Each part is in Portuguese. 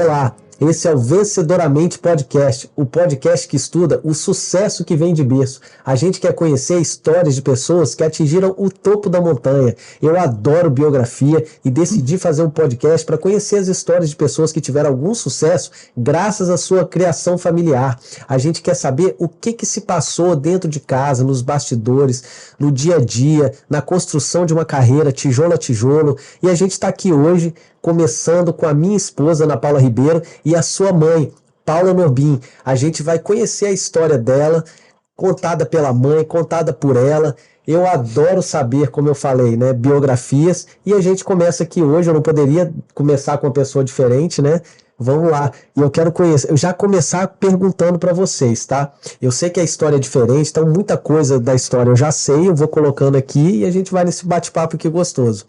Olá, esse é o Vencedoramente Podcast, o podcast que estuda o sucesso que vem de berço. A gente quer conhecer histórias de pessoas que atingiram o topo da montanha. Eu adoro biografia e decidi fazer um podcast para conhecer as histórias de pessoas que tiveram algum sucesso graças à sua criação familiar. A gente quer saber o que se passou dentro de casa, nos bastidores, no dia a dia, na construção de uma carreira, tijolo a tijolo. E a gente está aqui hoje começando com a minha esposa, Ana Paula Ribeiro, e a sua mãe, Paula Norbin. A gente vai conhecer a história dela, contada pela mãe, contada por ela. Eu adoro saber, como eu falei, né, biografias, e a gente começa aqui hoje. Eu não poderia começar com uma pessoa diferente, né? Vamos lá, e eu quero conhecer, eu já começar perguntando para vocês, tá? Eu sei que a história é diferente, então muita coisa da história eu já sei, eu vou colocando aqui e a gente vai nesse bate-papo aqui gostoso.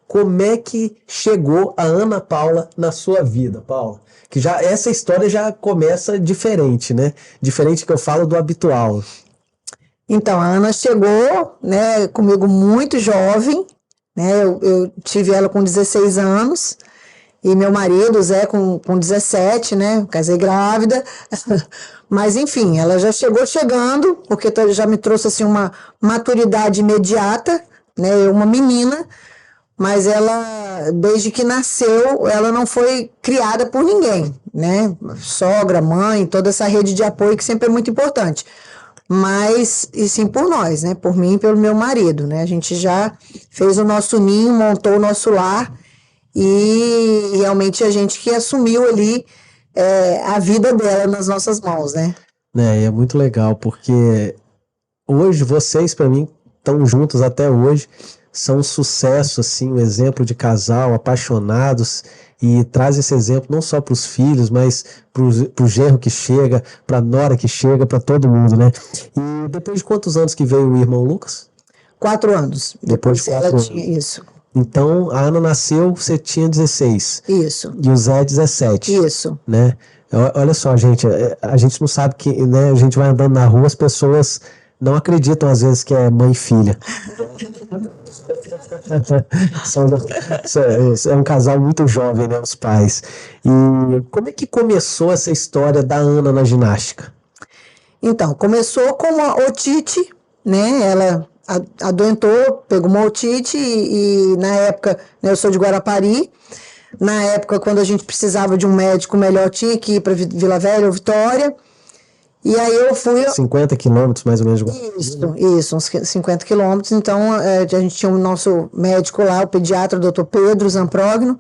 Como é que chegou a Ana Paula na sua vida, Paula? Que já essa história já começa diferente, né? Diferente que eu falo do habitual. Então, a Ana chegou, né, comigo muito jovem, né? Eu tive ela com 16 anos e meu marido, o Zé, com 17, né? Casei grávida. Mas, enfim, ela já chegou chegando, porque já me trouxe assim uma maturidade imediata, né? Uma menina. Mas ela, desde que nasceu, ela não foi criada por ninguém, né? Sogra, mãe, toda essa rede de apoio que sempre é muito importante. Mas, e sim por nós, né? Por mim e pelo meu marido, né? A gente já fez o nosso ninho, montou o nosso lar e realmente a gente que assumiu ali a vida dela nas nossas mãos, né? É muito legal, porque hoje vocês, para mim, estão juntos até hoje. São um sucesso, assim, um exemplo de casal, apaixonados, e traz esse exemplo não só para os filhos, mas para o genro que chega, para a nora que chega, para todo mundo, né? E depois de quantos anos que veio o irmão Lucas? 4 anos. Depois de 4 anos. Tinha isso. Então, a Ana nasceu, você tinha 16. Isso. E o Zé 17. Isso. Né? Olha só, gente, a gente não sabe que, né, a gente vai andando na rua, as pessoas não acreditam às vezes que é mãe e filha. É um casal muito jovem, né, os pais. E como é que começou essa história da Ana na ginástica? Então, começou com uma otite, né? Ela adoentou, pegou uma otite e na época, né, eu sou de Guarapari. Na época, quando a gente precisava de um médico melhor, tinha que ir para Vila Velha ou Vitória. E aí eu fui... 50 quilômetros, mais ou menos. De Guarapari. Isso, uns 50 quilômetros. Então, a gente tinha o nosso médico lá, o pediatra, o doutor Pedro Zamprogno,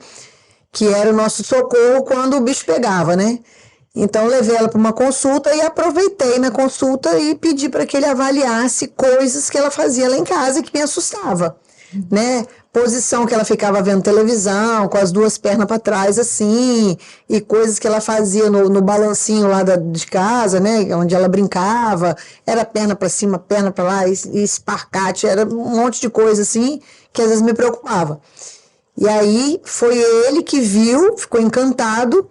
que era o nosso socorro quando o bicho pegava, né? Então, levei ela para uma consulta e aproveitei na consulta e pedi para que ele avaliasse coisas que ela fazia lá em casa que me assustava, né? Posição que ela ficava vendo televisão, com as 2 pernas para trás, assim, e coisas que ela fazia no balancinho lá de casa, né? Onde ela brincava, era perna para cima, perna para lá, e esparcate, era um monte de coisa, assim, que às vezes me preocupava. E aí, foi ele que viu, ficou encantado,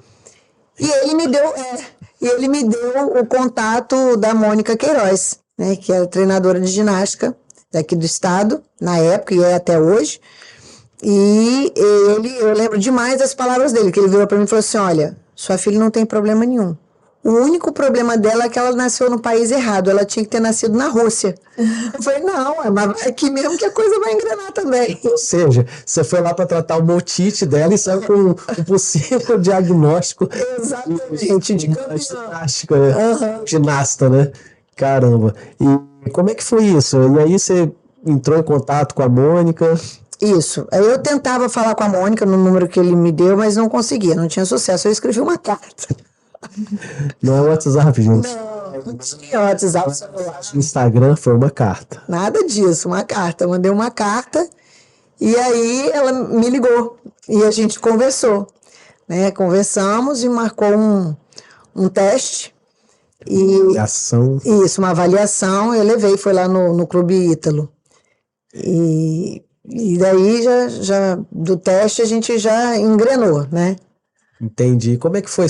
e ele me deu o contato da Mônica Queiroz, né, que era treinadora de ginástica daqui do estado, na época, e é até hoje. E eu lembro demais das palavras dele, que ele virou para mim e falou assim: olha, sua filha não tem problema nenhum. O único problema dela é que ela nasceu no país errado, ela tinha que ter nascido na Rússia. Eu falei, não, mas é aqui mesmo que a coisa vai engrenar também. Ou seja, você foi lá para tratar o otite dela e saiu com um possível diagnóstico. Exatamente, de ginástica, né? Ginasta, né? Caramba. E como é que foi isso? E aí você entrou em contato com a Mônica? Isso. Aí eu tentava falar com a Mônica no número que ele me deu, mas não conseguia, não tinha sucesso. Eu escrevi uma carta. Não é WhatsApp, gente. Não tinha WhatsApp celular. Instagram foi uma carta. Nada disso, uma carta. Eu mandei uma carta e aí ela me ligou e a gente conversou, né? Conversamos e marcou um teste. Avaliação. Isso, uma avaliação. Eu levei, foi lá no Clube Ítalo. E daí já do teste a gente já engrenou, né? Entendi. Como é que foi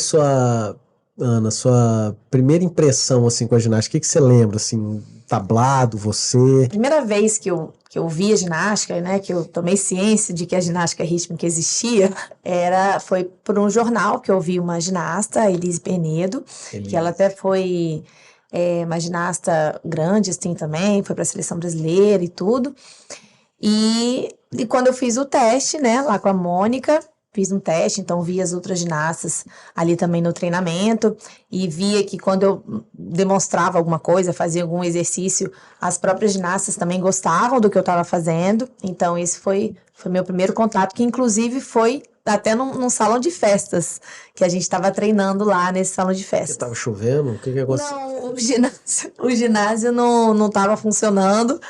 Ana, sua primeira impressão assim com a ginástica? O que você lembra, assim, tablado, você? Primeira vez que que eu via ginástica, né, que eu tomei ciência de que a ginástica rítmica existia, foi por um jornal que eu vi uma ginasta, a Elise Penedo, que ela até foi uma ginasta grande, assim, também, foi para a seleção brasileira e tudo. E quando eu fiz o teste, né, lá com a Mônica, fiz um teste, então vi as outras ginastas ali também no treinamento e via que quando eu demonstrava alguma coisa, fazia algum exercício, as próprias ginastas também gostavam do que eu estava fazendo. Então esse foi meu primeiro contato, que inclusive foi até num salão de festas, que a gente estava treinando lá nesse salão de festas. Estava chovendo? O que aconteceu? Não, o ginásio não estava funcionando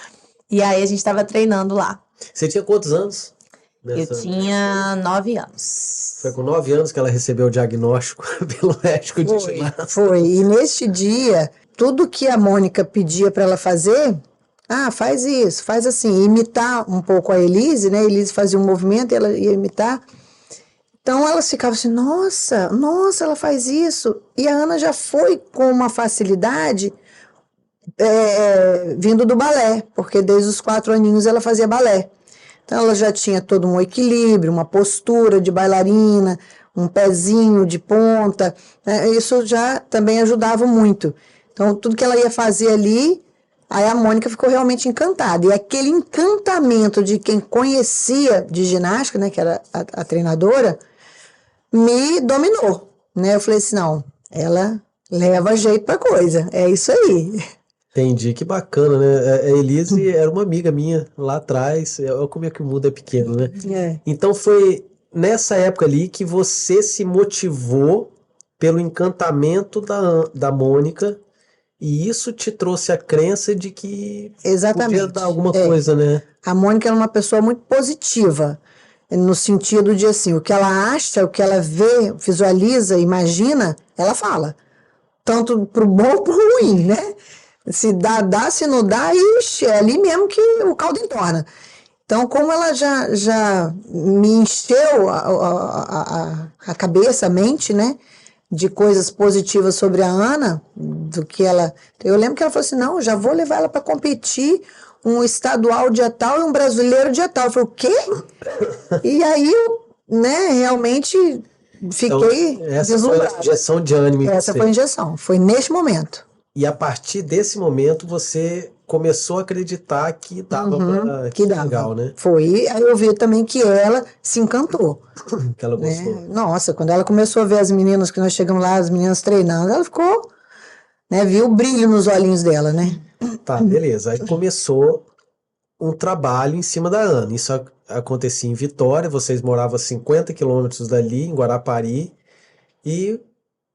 e aí a gente estava treinando lá. Você tinha quantos anos? Eu tinha 9 anos. Foi com 9 anos que ela recebeu o diagnóstico pelo médico de ginástica. Foi, e neste dia, tudo que a Mônica pedia para ela fazer, faz isso, faz assim, imitar um pouco a Elise, né? A Elise fazia um movimento e ela ia imitar. Então ela ficava assim, nossa, ela faz isso. E a Ana já foi com uma facilidade vindo do balé, porque desde os 4 aninhos ela fazia balé. Então ela já tinha todo um equilíbrio, uma postura de bailarina, um pezinho de ponta, né? Isso já também ajudava muito. Então tudo que ela ia fazer ali, aí a Mônica ficou realmente encantada. E aquele encantamento de quem conhecia de ginástica, né, que era a treinadora, me dominou, né? Eu falei assim, não, ela leva jeito pra coisa, é isso aí. Entendi, que bacana, né? A Elise era uma amiga minha lá atrás. Olha como é que o mundo é pequeno, né? Então foi nessa época ali que você se motivou pelo encantamento da Mônica, e isso te trouxe a crença de que podia dar alguma coisa, né? A Mônica era uma pessoa muito positiva, no sentido de assim, o que ela acha, o que ela vê, visualiza, imagina, ela fala. Tanto pro bom pro ruim, né? Se dá, se não dá, ixi, é ali mesmo que o caldo entorna. Então, como ela já me encheu a cabeça, a mente, né, de coisas positivas sobre a Ana, do que ela... Eu lembro que ela falou assim, não, já vou levar ela para competir um estadual dia tal e um brasileiro dia tal. Eu falei, o quê? E aí, eu, né, realmente fiquei essa foi a injeção de ânimo. Essa foi a injeção, foi neste momento. E a partir desse momento você começou a acreditar que dava que dava. Legal, né? Foi, aí eu vi também que ela se encantou. Que ela gostou. Né? Nossa, quando ela começou a ver as meninas, que nós chegamos lá, as meninas treinando, ela ficou, né, viu o brilho nos olhinhos dela, né? Tá, beleza. Aí começou um trabalho em cima da Ana. Isso acontecia em Vitória, vocês moravam a 50 quilômetros dali, em Guarapari, e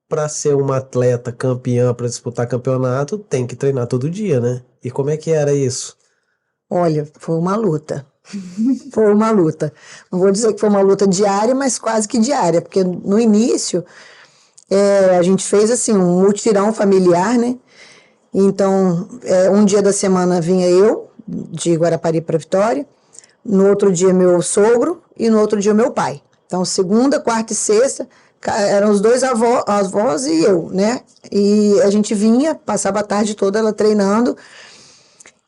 para ser uma atleta campeã, para disputar campeonato, tem que treinar todo dia, né? E como é que era isso? Olha, foi uma luta. Foi uma luta. Não vou dizer que foi uma luta diária, mas quase que diária, porque no início a gente fez assim um mutirão familiar, né? Então, um dia da semana vinha eu, de Guarapari para Vitória, no outro dia meu sogro e no outro dia meu pai. Então, segunda, quarta e sexta, eram os dois avós e eu, né? E a gente vinha, passava a tarde toda ela treinando.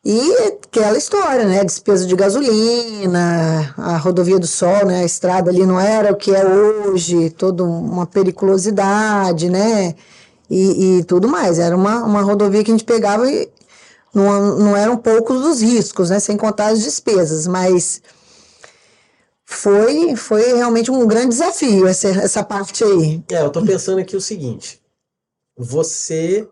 E aquela história, né? Despesa de gasolina, a rodovia do Sol, né? A estrada ali não era o que é hoje, toda uma periculosidade, né? E tudo mais. Era uma rodovia que a gente pegava e não eram poucos os riscos, né? Sem contar as despesas, mas foi realmente um grande desafio essa parte aí. Eu tô pensando aqui o seguinte, você,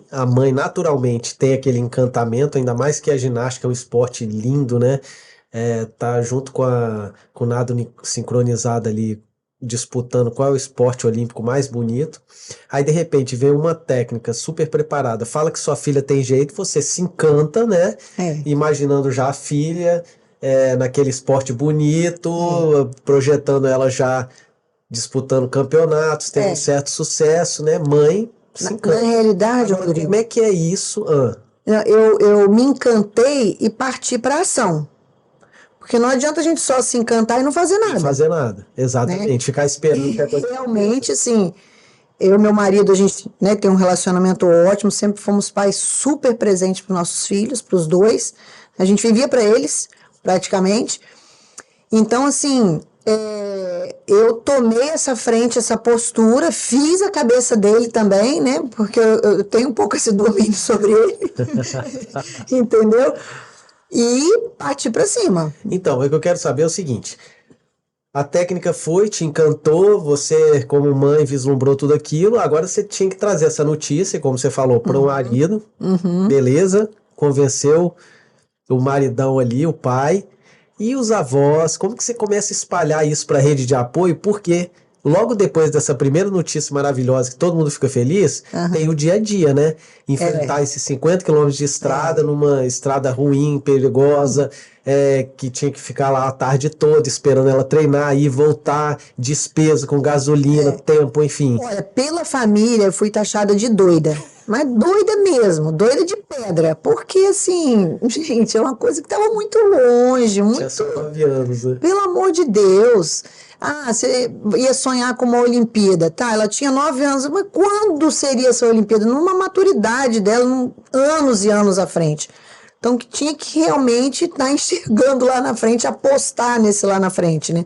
a mãe naturalmente tem aquele encantamento, ainda mais que a ginástica é um esporte lindo, né? Tá junto com o nado sincronizado ali, disputando qual é o esporte olímpico mais bonito. Aí de repente vem uma técnica super preparada, fala que sua filha tem jeito, você se encanta, né? Imaginando já a filha naquele esporte bonito, projetando ela já disputando campeonatos, tendo um certo sucesso, né? Mãe se encanta. Na realidade, Rodrigo, como é que é isso? Eu me encantei e parti para ação. Porque não adianta a gente só se encantar e não fazer nada. Não fazer nada, exatamente. Né? Ficar esperando. Realmente, assim, eu e meu marido, a gente, né, tem um relacionamento ótimo, sempre fomos pais super presentes para os nossos filhos, para os dois. A gente vivia para eles, praticamente. Então, assim, eu tomei essa frente, essa postura, fiz a cabeça dele também, né? Porque eu tenho um pouco esse domínio sobre ele, entendeu? E parti para cima. Então, o que eu quero saber é o seguinte: a técnica foi, te encantou, você, como mãe, vislumbrou tudo aquilo, agora você tinha que trazer essa notícia, como você falou, para o marido, beleza, convenceu o maridão ali, o pai, e os avós, como que você começa a espalhar isso para a rede de apoio? Porque logo depois dessa primeira notícia maravilhosa, que todo mundo fica feliz, tem o dia a dia, né? Enfrentar esses 50 quilômetros de estrada, numa estrada ruim, perigosa, que tinha que ficar lá a tarde toda esperando ela treinar, e voltar, despesa com gasolina, tempo, enfim. Olha, pela família eu fui taxada de doida. Mas doida mesmo, doida de pedra. Porque, assim, gente, é uma coisa que estava muito longe, muito... Tinha só 9 anos, né? Pelo amor de Deus. Ah, você ia sonhar com uma Olimpíada. Tá, ela tinha 9 anos, mas quando seria essa Olimpíada? Numa maturidade dela, anos e anos à frente. Então, que tinha que realmente estar enxergando lá na frente, apostar nesse lá na frente, né?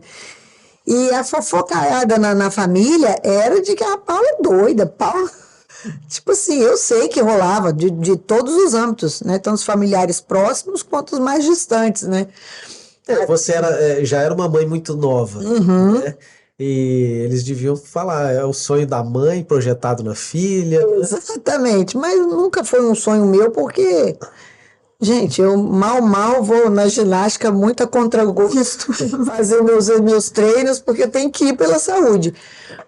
E a fofocaiada na família era de que a Paula é doida, Paula... Tipo assim, eu sei que rolava de todos os âmbitos, né? Tanto os familiares próximos quanto os mais distantes, né? Você já era uma mãe muito nova, né? E eles deviam falar, é o sonho da mãe projetado na filha. Exatamente, mas nunca foi um sonho meu, porque, gente, eu mal vou na ginástica muito a contragosto fazer meus treinos, porque eu tenho que ir pela saúde.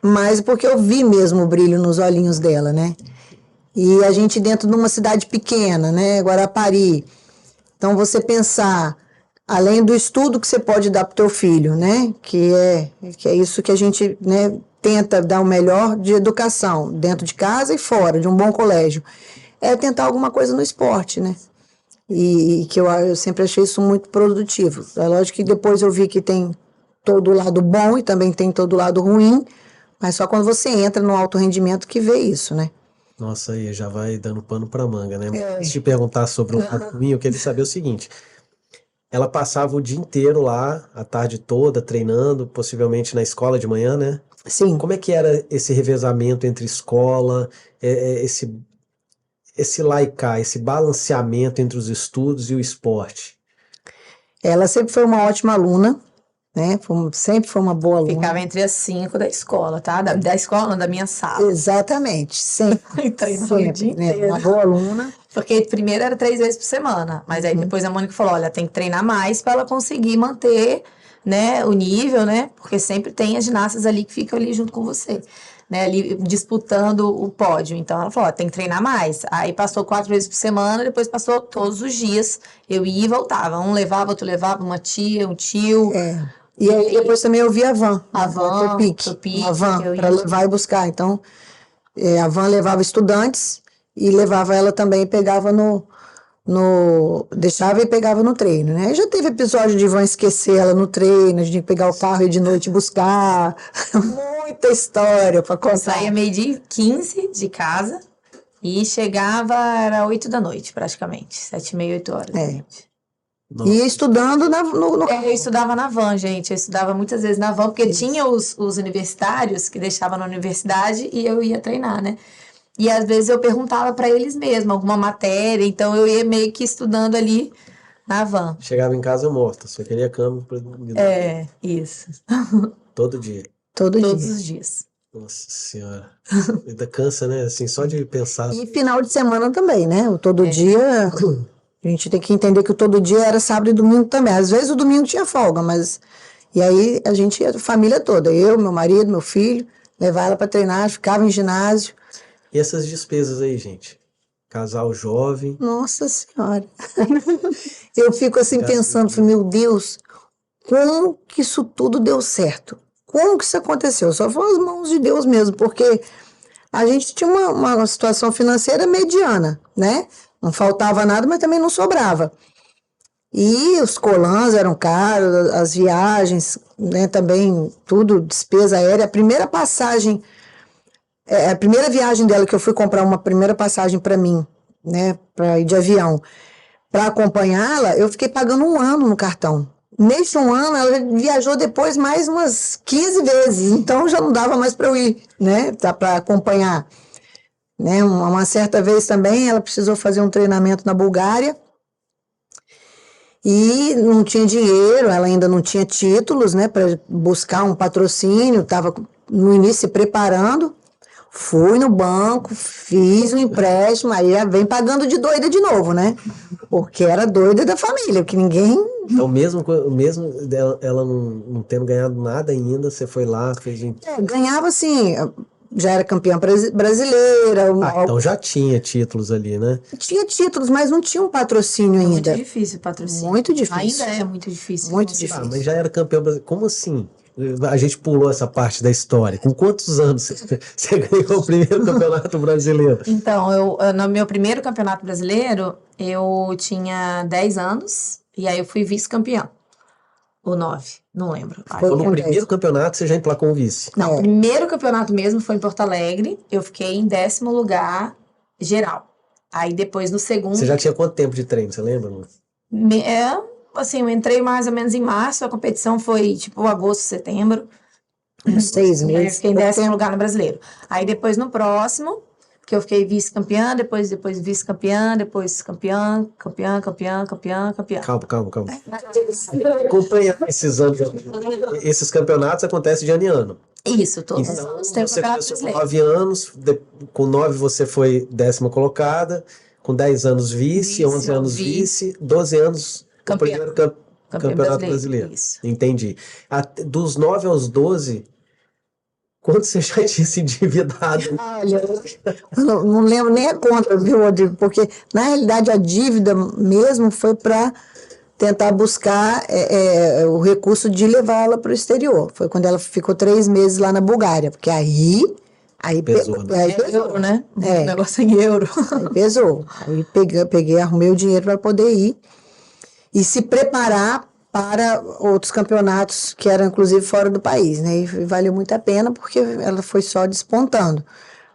Mas porque eu vi mesmo o brilho nos olhinhos dela, né? E a gente dentro de uma cidade pequena, né? Guarapari. Então, você pensar, além do estudo que você pode dar para o teu filho, né? Que é isso que a gente, né, tenta dar o melhor de educação, dentro de casa e fora, de um bom colégio. É tentar alguma coisa no esporte, né? E que eu sempre achei isso muito produtivo. É lógico que depois eu vi que tem todo o lado bom e também tem todo o lado ruim, mas só quando você entra no alto rendimento que vê isso, né? Nossa, aí já vai dando pano pra manga, né? Antes de perguntar sobre o lado ruim, eu queria saber o seguinte: ela passava o dia inteiro lá, a tarde toda, treinando, possivelmente na escola de manhã, né? Sim. Como é que era esse revezamento entre escola, esse lá e cá, esse balanceamento entre os estudos e o esporte? Ela sempre foi uma ótima aluna, né? Sempre foi uma boa aluna. Ficava entre as 5 da escola, tá? Da escola, não, da minha sala. Exatamente, sempre. Treinava o dia né? inteiro. Uma boa aluna. Porque primeiro era 3 vezes por semana, mas aí depois a Mônica falou, olha, tem que treinar mais para ela conseguir manter, né, o nível, né? Porque sempre tem as ginastas ali que ficam ali junto com você, né? Ali disputando o pódio. Então ela falou, ó, tem que treinar mais. Aí passou 4 vezes por semana, depois passou todos os dias. Eu ia e voltava. Um levava, outro levava, uma tia, um tio. E aí depois também eu vi a van. A van, Topic, uma van para levar e buscar. Então, a van levava estudantes e levava ela também e pegava deixava e pegava no treino, né? Já teve episódio de van esquecer ela no treino, a gente tinha que pegar o carro e ir de noite buscar. Muita história para contar. Saía 12h15 de casa e chegava, era 8 da noite, praticamente. 7h30, 8 horas da noite. E estudando no eu estudava na van, gente. Eu estudava muitas vezes na van, porque tinha os universitários que deixavam na universidade e eu ia treinar, né? E às vezes eu perguntava para eles mesmo alguma matéria, então eu ia meio que estudando ali na van. Chegava em casa morta, só queria cama para dormir. Isso. Todo dia. Todos os dias. Nossa Senhora. Ainda cansa, né? Assim, só de pensar. E final de semana também, né? O todo dia... A gente tem que entender que o todo dia era sábado e domingo também. Às vezes o domingo tinha folga, mas... E aí a família toda, eu, meu marido, meu filho, levar ela para treinar, ficava em ginásio. E essas despesas aí, gente? Casal jovem. Nossa Senhora. Eu fico assim pensando, meu Deus, como que isso tudo deu certo? Como que isso aconteceu? Só foram as mãos de Deus mesmo, porque a gente tinha uma situação financeira mediana, né? Não faltava nada, mas também não sobrava. E os colãs eram caros, as viagens, né, também, tudo, despesa aérea. A primeira viagem dela, que eu fui comprar uma primeira passagem para mim, né, para ir de avião, para acompanhá-la, eu fiquei pagando 1 ano no cartão. Neste 1 ano, ela viajou depois mais umas 15 vezes, então já não dava mais para eu ir, né, para acompanhar. Né? Uma certa vez também, ela precisou fazer um treinamento na Bulgária, e não tinha dinheiro, ela ainda não tinha títulos, né, para buscar um patrocínio, estava no início se preparando. Fui no banco, fiz um empréstimo, aí vem pagando de doida de novo, né? Porque era doida da família, que ninguém... Então, mesmo ela não tendo ganhado nada ainda, você foi lá, fez um... ganhava assim, já era campeã brasileira. Então já tinha títulos ali, né? Tinha títulos, mas não tinha um patrocínio ainda. Muito difícil o patrocínio. Muito difícil. Ainda é muito difícil. Muito difícil. Mas já era campeão brasileiro. Como assim? A gente pulou essa parte da história. Com quantos anos você ganhou o primeiro campeonato brasileiro? Então, no meu primeiro campeonato brasileiro, eu tinha 10 anos, e aí eu fui vice-campeã. Ou 9, não lembro. Então, no primeiro campeonato, você já emplacou um vice? Não, o primeiro campeonato mesmo foi em Porto Alegre, eu fiquei em 10º lugar geral. Aí depois, no segundo... Você já tinha quanto tempo de treino, você lembra? Assim, eu entrei mais ou menos em março, a competição foi tipo agosto, setembro. Uns 6 Eu meses. fiquei em 10º lugar no brasileiro. Aí depois no próximo, que eu fiquei vice-campeã, depois vice-campeã, depois campeã. Calma. Acompanha esses anos. Esses campeonatos acontecem de ano em ano. Isso, todos os Então, anos tem você campeonato começou com brasileiro. 9 anos, com 9 você foi 10ª colocada, com 10 anos vice, 11 anos vice, 12 anos o primeiro campeonato brasileiro. Isso. Entendi. Dos 9 aos 12, quanto você já tinha se endividado? Olha, eu não lembro nem a conta, viu, Rodrigo? Porque, na realidade, a dívida mesmo foi para tentar buscar o recurso de levá-la para o exterior. Foi quando ela ficou 3 meses lá na Bulgária, porque aí Pesou, né? pesou, Euro, né? O É. negócio é em euro. Aí pesou. Aí peguei, arrumei o dinheiro para poder ir e se preparar para outros campeonatos que eram inclusive fora do país, né? E valeu muito a pena porque ela foi só despontando,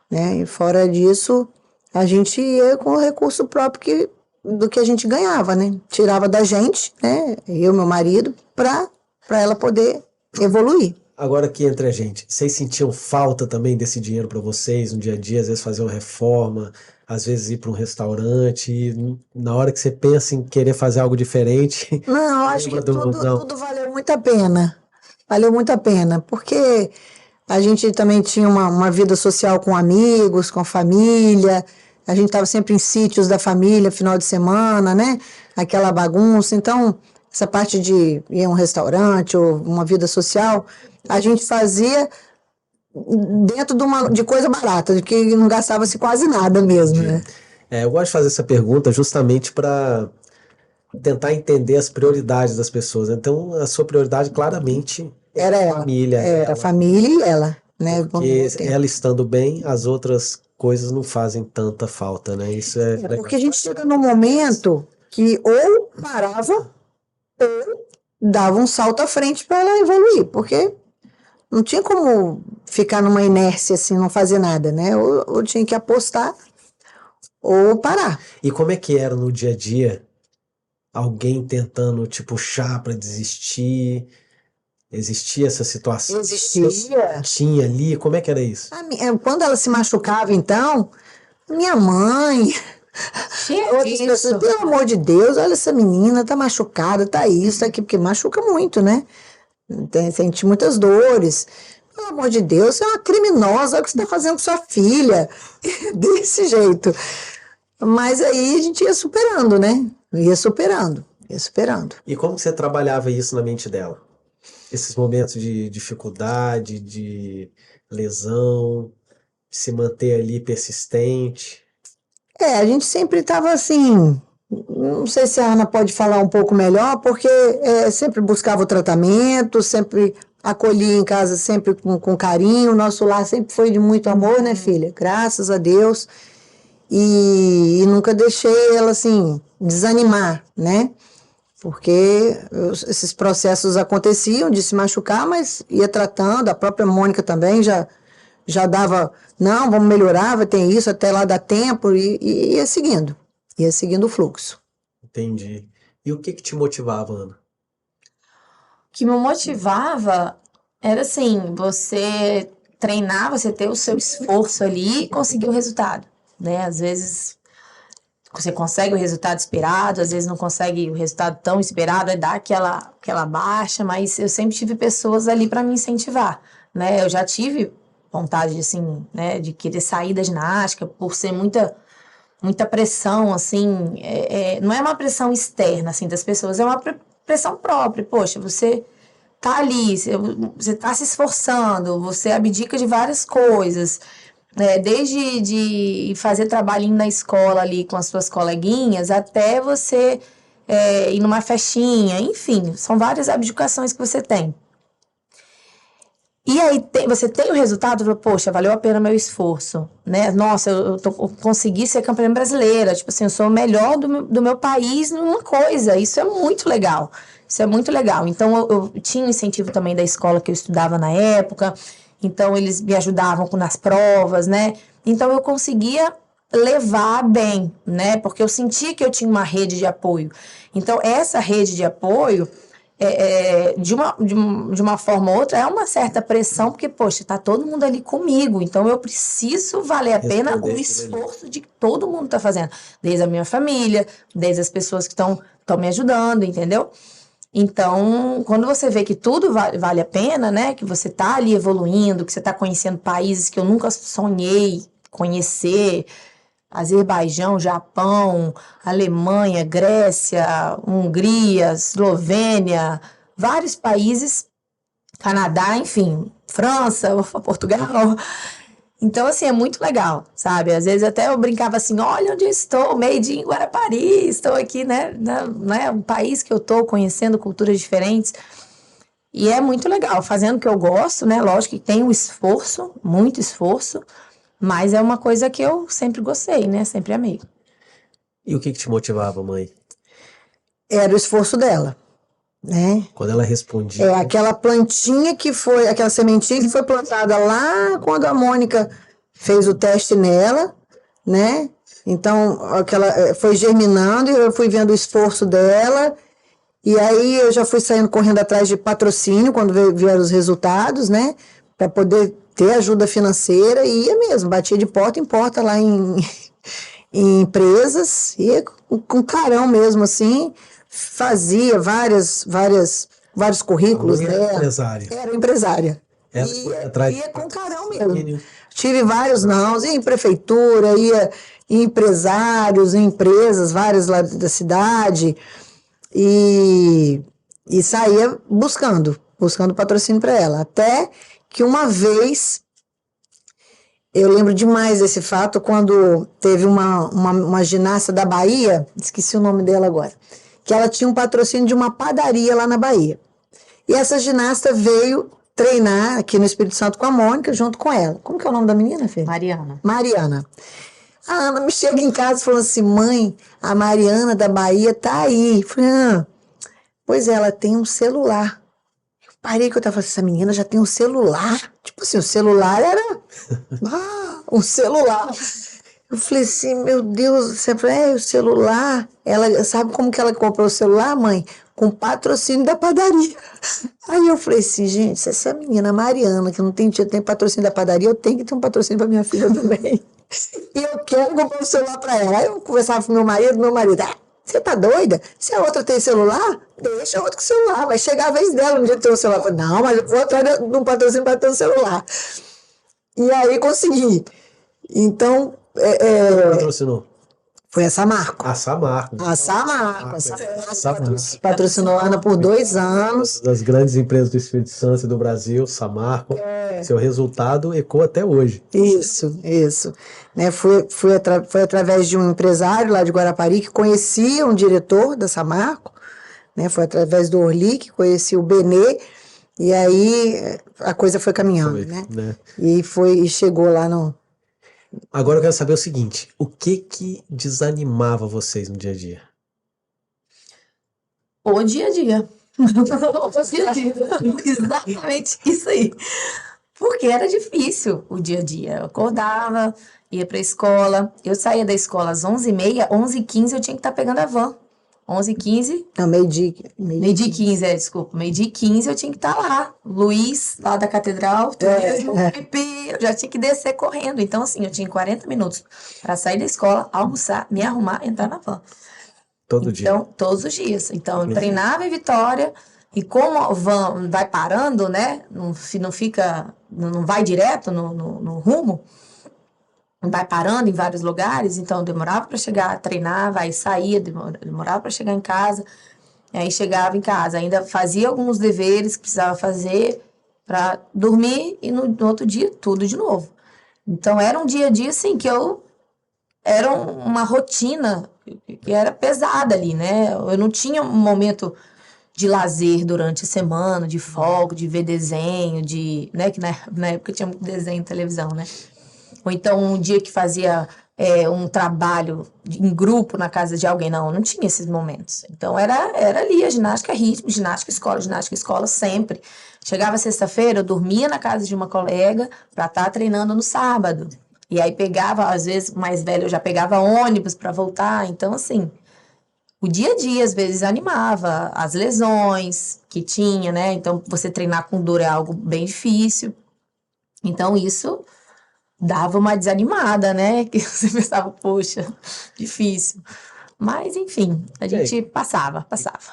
né? E fora disso, a gente ia com o recurso próprio do que a gente ganhava, né? Tirava da gente, né? Eu, meu marido, para ela poder evoluir. Agora aqui entre a gente, vocês sentiam falta também desse dinheiro para vocês no dia a dia, às vezes fazer uma reforma, às vezes ir para um restaurante, e na hora que você pensa em querer fazer algo diferente... Não, eu acho que lembra do- não. tudo valeu muito a pena. Valeu muito a pena, porque a gente também tinha uma vida social com amigos, com família, a gente estava sempre em sítios da família, final de semana, né? Aquela bagunça. Então, essa parte de ir a um restaurante ou uma vida social, a gente fazia dentro de coisa barata, de que não gastava-se quase nada mesmo, né? Eu gosto de fazer essa pergunta justamente para tentar entender as prioridades das pessoas. Então, a sua prioridade claramente Era a ela. família. Era a família e ela, né? Porque ela estando bem, as outras coisas não fazem tanta falta, né? Isso é legal. Porque a gente chega num momento que ou parava ou dava um salto à frente para ela evoluir, porque não tinha como ficar numa inércia assim, não fazer nada, né? Ou tinha que apostar ou parar. E como é que era no dia a dia? Alguém tentando te puxar para desistir? Existia essa situação? Existia. Tinha ali? Como é que era isso? Quando ela se machucava, então, minha mãe, outras pessoas, pelo amor de Deus, olha essa menina, tá machucada, tá isso, tá aqui, porque machuca muito, né? Sente muitas dores. Pelo amor de Deus, você é uma criminosa, olha o que você está fazendo com sua filha. Desse jeito. Mas aí a gente ia superando, né? Ia superando. E como que você trabalhava isso na mente dela? Esses momentos de dificuldade, de lesão, se manter ali persistente. A gente sempre estava assim. Não sei se a Ana pode falar um pouco melhor, porque sempre buscava o tratamento, sempre acolhia em casa, sempre com carinho. O nosso lar sempre foi de muito amor, né, filha? Graças a Deus. E nunca deixei ela, assim, desanimar, né? Porque esses processos aconteciam de se machucar, mas ia tratando. A própria Mônica também já dava, não, vamos melhorar, vai ter isso, até lá dá tempo, e ia seguindo o fluxo. Entendi. E o que te motivava, Ana? O que me motivava era assim, você treinar, você ter o seu esforço ali e conseguir o resultado, né? Às vezes você consegue o resultado esperado, às vezes não consegue o resultado tão esperado, aí dá aquela baixa, mas eu sempre tive pessoas ali para me incentivar, né? Eu já tive vontade, assim, né, de querer sair da ginástica por ser muita pressão, assim, não é uma pressão externa, assim, das pessoas, é uma pressão própria. Poxa, você tá ali, você tá se esforçando, você abdica de várias coisas, desde de fazer trabalhinho na escola ali com as suas coleguinhas, até você ir numa festinha, enfim, são várias abdicações que você tem. E aí você tem o resultado, poxa, valeu a pena meu esforço, né? Nossa, eu consegui ser campeã brasileira, tipo assim, eu sou o melhor do meu país numa coisa, isso é muito legal, isso é muito legal. Então eu tinha incentivo também da escola que eu estudava na época, então eles me ajudavam nas provas, né? Então eu conseguia levar bem, né? Porque eu sentia que eu tinha uma rede de apoio. Então essa rede de apoio de uma forma ou outra, é uma certa pressão, porque, poxa, tá todo mundo ali comigo, então eu preciso valer a pena o esforço de que todo mundo tá fazendo, desde a minha família, desde as pessoas que estão me ajudando, entendeu? Então, quando você vê que tudo vale a pena, né, que você tá ali evoluindo, que você tá conhecendo países que eu nunca sonhei conhecer, Azerbaijão, Japão, Alemanha, Grécia, Hungria, Eslovênia, vários países, Canadá, enfim, França, Portugal. Então, assim, é muito legal, sabe? Às vezes até eu brincava assim, olha onde eu estou, made in Guarapari, estou aqui, né, um país que eu estou conhecendo culturas diferentes. E é muito legal, fazendo o que eu gosto, né? Lógico que tem o esforço, muito esforço, mas é uma coisa que eu sempre gostei, né? Sempre amei. E o que te motivava, mãe? Era o esforço dela, né? Quando ela respondia. Aquela plantinha aquela sementinha que foi plantada lá quando a Mônica fez o teste nela, né? Então, foi germinando e eu fui vendo o esforço dela. E aí eu já fui saindo correndo atrás de patrocínio quando vieram os resultados, né? Para poder ter ajuda financeira, e ia mesmo, batia de porta em porta lá em empresas, ia com carão mesmo, assim, fazia vários currículos dela. Era empresária. Ia com carão mesmo. Tive vários nãos, ia em prefeitura, ia em empresários, em empresas, várias lá da cidade, e saía buscando patrocínio para ela, até que uma vez, eu lembro demais desse fato, quando teve uma ginasta da Bahia, esqueci o nome dela agora, que ela tinha um patrocínio de uma padaria lá na Bahia. E essa ginasta veio treinar aqui no Espírito Santo com a Mônica, junto com ela. Como que é o nome da menina, filha? Mariana. A Ana me chega em casa e falou assim, mãe, a Mariana da Bahia tá aí. Eu falei, pois é, ela tem um celular. Parei que eu tava falando, essa menina já tem um celular. Tipo assim, o celular era um celular. Eu falei assim, meu Deus, você falou, o celular. Ela sabe como que ela comprou o celular, mãe? Com patrocínio da padaria. Aí eu falei assim, gente, se essa menina Mariana, que não tem patrocínio da padaria, eu tenho que ter um patrocínio pra minha filha também. E eu quero comprar um celular pra ela. Aí eu conversava com meu marido, você tá doida? Se a outra tem celular, deixa a outra com celular. Vai chegar a vez dela no dia de ter um celular. Eu falei, não, mas eu vou atrás de um patrocínio para ter um celular. E aí consegui. Então. Patrocinou? Foi a Samarco. A Samarco. Patrocinou a Ana por 2 anos. Das grandes empresas do Espírito Santo e do Brasil, Samarco. Seu resultado ecoa até hoje. Isso. Né, foi através de um empresário lá de Guarapari que conhecia um diretor da Samarco, né, foi através do Orli que conhecia o Benê, e aí a coisa foi caminhando, né? E chegou lá no... Agora eu quero saber o seguinte, o que desanimava vocês no dia a dia? O dia a dia. Exatamente isso aí. Porque era difícil o dia a dia. Eu acordava, ia pra escola, eu saía da escola às 11h30, 11h15 eu tinha que estar pegando a van. 11h15. Não, meio-dia. Meio-dia e 15, desculpa. Meio-dia e 15 eu tinha que estar lá. Luiz, lá da catedral, tu mesmo, Pepe, eu já tinha que descer correndo. Então, assim, eu tinha 40 minutos para sair da escola, almoçar, me arrumar, entrar na van. Todo dia. Então, todos os dias. Então, eu treinava em Vitória, e como a van vai parando, né? Não fica, não vai direto no rumo, vai parando em vários lugares, então demorava para chegar, treinava, aí saía, demorava para chegar em casa, aí chegava em casa, ainda fazia alguns deveres que precisava fazer para dormir e no outro dia tudo de novo. Então era um dia a dia assim que era uma rotina que era pesada ali, né? Eu não tinha um momento de lazer durante a semana, de folga, de ver desenho, né? Que na época tinha muito desenho em televisão, né? Ou então um dia que fazia um trabalho em grupo na casa de alguém. Não tinha esses momentos. Então era ali a ginástica ritmo, ginástica escola sempre. Chegava sexta-feira, eu dormia na casa de uma colega para estar treinando no sábado. E aí pegava, às vezes, mais velho, eu já pegava ônibus para voltar. Então, assim, o dia a dia, às vezes, animava. As lesões que tinha, né? Então, você treinar com dor é algo bem difícil. Então, isso dava uma desanimada, né? Que você pensava, poxa, difícil. Mas, enfim, a gente passava.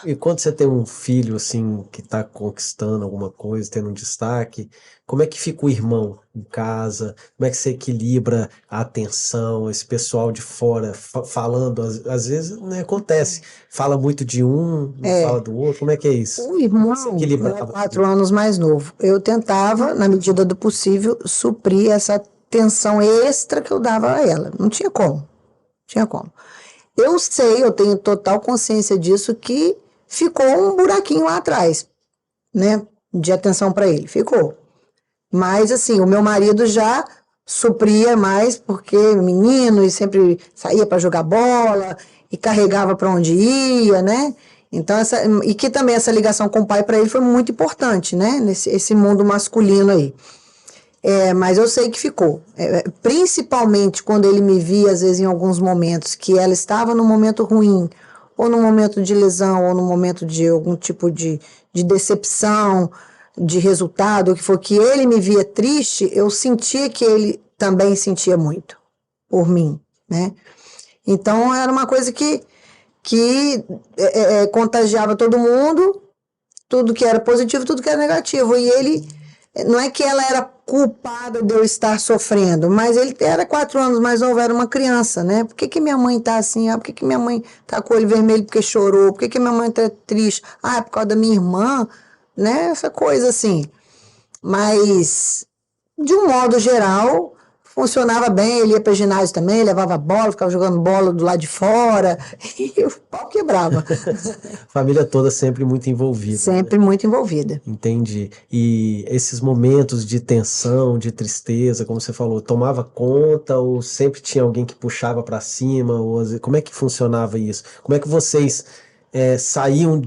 E quando você tem um filho, assim, que tá conquistando alguma coisa, tendo um destaque, como é que fica o irmão em casa? Como é que você equilibra a atenção, esse pessoal de fora falando? Às vezes, né, acontece. Fala muito de um, não fala do outro. Como é que é isso? O irmão Você equilibrava era 4 anos mais novo. Eu tentava, na medida do possível, suprir essa atenção extra que eu dava a ela. Não tinha como. Eu tenho total consciência disso, que ficou um buraquinho lá atrás, né? De atenção para ele. Ficou. Mas, assim, o meu marido já supria mais, porque menino, e sempre saía para jogar bola, e carregava para onde ia, né? Então, e que também essa ligação com o pai para ele foi muito importante, né? Esse mundo masculino aí. Mas eu sei que ficou. Principalmente quando ele me via, às vezes, em alguns momentos, que ela estava num momento ruim, ou num momento de lesão, ou num momento de algum tipo de decepção, de resultado, o que for, que ele me via triste, eu sentia que ele também sentia muito por mim, né? Então, era uma coisa que contagiava todo mundo, tudo que era positivo, tudo que era negativo. E ele, não é que ela era culpada de eu estar sofrendo, mas ele era 4 anos mais novo, era uma criança, né? Por que minha mãe tá assim? Por que minha mãe tá com o olho vermelho porque chorou? Por que minha mãe tá triste? É por causa da minha irmã, né? Essa coisa assim. Mas, de um modo geral, funcionava bem. Ele ia para ginásio também, levava bola, ficava jogando bola do lado de fora, e o pau quebrava. Família toda sempre muito envolvida. Sempre, né? Muito envolvida. Entendi. E esses momentos de tensão, de tristeza, como você falou, tomava conta ou sempre tinha alguém que puxava para cima? Como é que funcionava isso? Como é que vocês saíam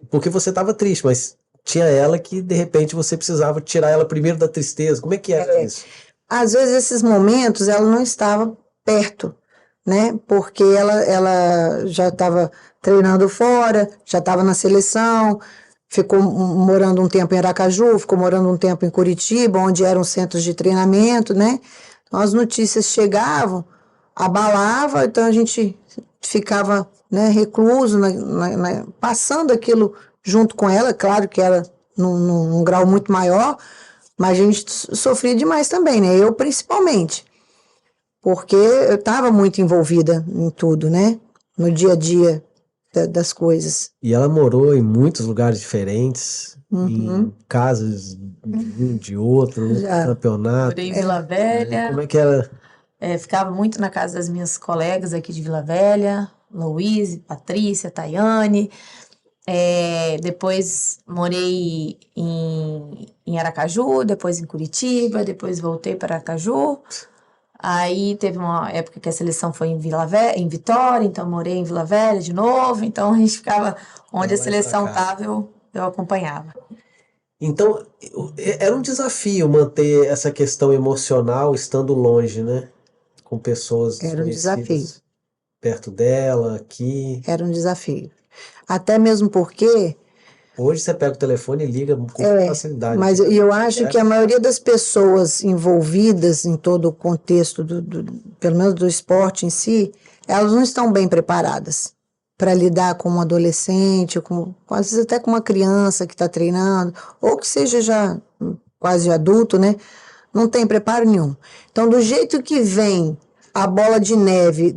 porque você estava triste, mas tinha ela que de repente você precisava tirar ela primeiro da tristeza. Como é que era isso? Às vezes esses momentos ela não estava perto, né? Porque ela já estava treinando fora, já estava na seleção, ficou morando um tempo em Aracaju, ficou morando um tempo em Curitiba, onde eram centros de treinamento, né? Então as notícias chegavam, abalava, então a gente ficava, né, recluso, passando aquilo junto com ela, claro que era num grau muito maior, mas a gente sofria demais também, né? Eu principalmente, porque eu estava muito envolvida em tudo, né? No dia a dia das coisas. E ela morou em muitos lugares diferentes, em casas de um, de outro, campeonato. Morei em Vila Velha. Como é que era? Ficava muito na casa das minhas colegas aqui de Vila Velha, Louise, Patrícia, Tayane. Depois morei em Aracaju, depois em Curitiba, depois voltei para Aracaju. Aí teve uma época que a seleção foi em Vitória, então morei em Vila Velha de novo. Então a gente ficava onde a seleção estava, eu acompanhava. Então era um desafio manter essa questão emocional estando longe, né? Com pessoas desconhecidas. Era um desafio. Perto dela, aqui. Era um desafio. Até mesmo porque... Hoje você pega o telefone e liga com facilidade. Mas eu acho que a maioria das pessoas envolvidas em todo o contexto, pelo menos do esporte em si, elas não estão bem preparadas para lidar com um adolescente, às vezes até com uma criança que está treinando, ou que seja já quase adulto, né? Não tem preparo nenhum. Então, do jeito que vem a bola de neve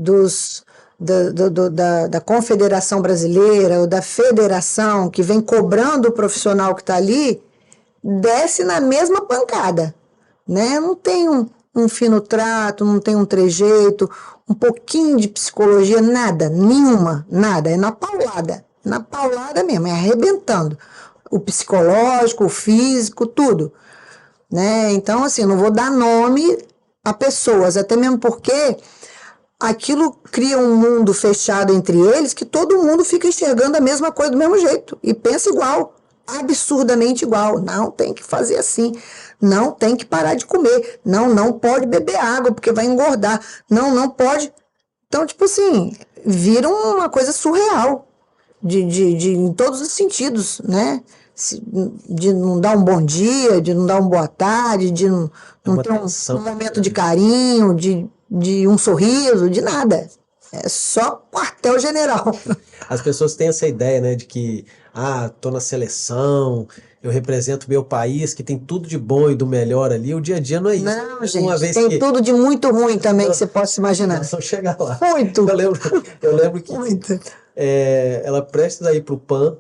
da Confederação Brasileira ou da Federação, que vem cobrando o profissional que está ali, desce na mesma pancada, né? Não tem um fino trato, não tem um trejeito, um pouquinho de psicologia, nada, nenhuma, nada, é na paulada mesmo, é arrebentando. O psicológico, o físico, tudo, né? Então, assim, eu não vou dar nome a pessoas, até mesmo porque aquilo cria um mundo fechado entre eles que todo mundo fica enxergando a mesma coisa do mesmo jeito e pensa igual, absurdamente igual. Não, tem que fazer assim. Não, tem que parar de comer. Não pode beber água porque vai engordar. Não pode. Então, tipo assim, vira uma coisa surreal em todos os sentidos, né? De não dar um bom dia, de não dar uma boa tarde, de não ter um momento de carinho, de um sorriso, de nada. É só quartel-general. As pessoas têm essa ideia, né, de que, tô na seleção, eu represento meu país, que tem tudo de bom e do melhor ali. O dia a dia não é isso. Não, gente, tem tudo de muito ruim também que você possa imaginar. Nós vamos chegar lá. Muito. Eu lembro que muito. Ela prestes a ir pro PAN,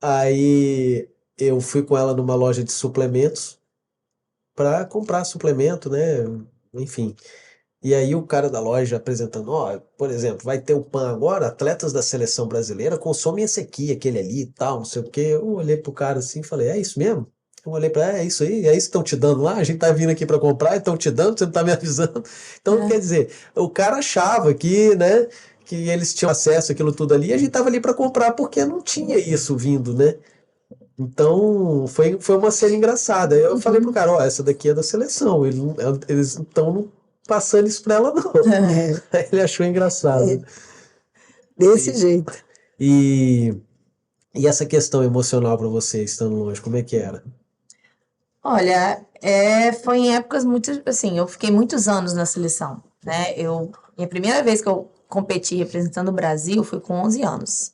aí eu fui com ela numa loja de suplementos para comprar suplemento, né? Enfim. E aí o cara da loja apresentando, por exemplo, vai ter o PAN agora, atletas da seleção brasileira consomem esse aqui, aquele ali e tal, não sei o quê. Eu olhei pro cara assim e falei, é isso mesmo? Eu olhei pra é isso aí? É isso que estão te dando lá? A gente tá vindo aqui para comprar e estão te dando, você não tá me avisando. Então, quer dizer, o cara achava que, né, que eles tinham acesso àquilo tudo ali e a gente tava ali para comprar porque não tinha isso vindo, né? Então, foi uma cena engraçada. Eu falei pro cara, essa daqui é da seleção, eles não estão passando isso pra ela, não. Aí ele achou engraçado. Desse jeito. E essa questão emocional pra você, estando longe, como é que era? Olha, foi em épocas muito, assim, eu fiquei muitos anos na seleção, né? Minha primeira vez que eu competi representando o Brasil foi com 11 anos.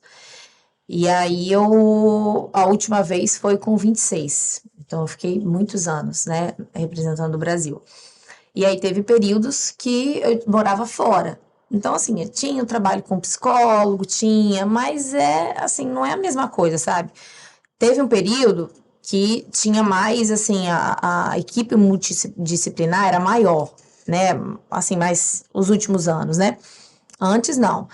E aí a última vez foi com 26. Então eu fiquei muitos anos, né, representando o Brasil. E aí teve períodos que eu morava fora. Então, assim, eu tinha o trabalho com psicólogo, mas assim, não é a mesma coisa, sabe? Teve um período que tinha mais, assim, a equipe multidisciplinar era maior, né? Assim, mais os últimos anos, né? Antes, não.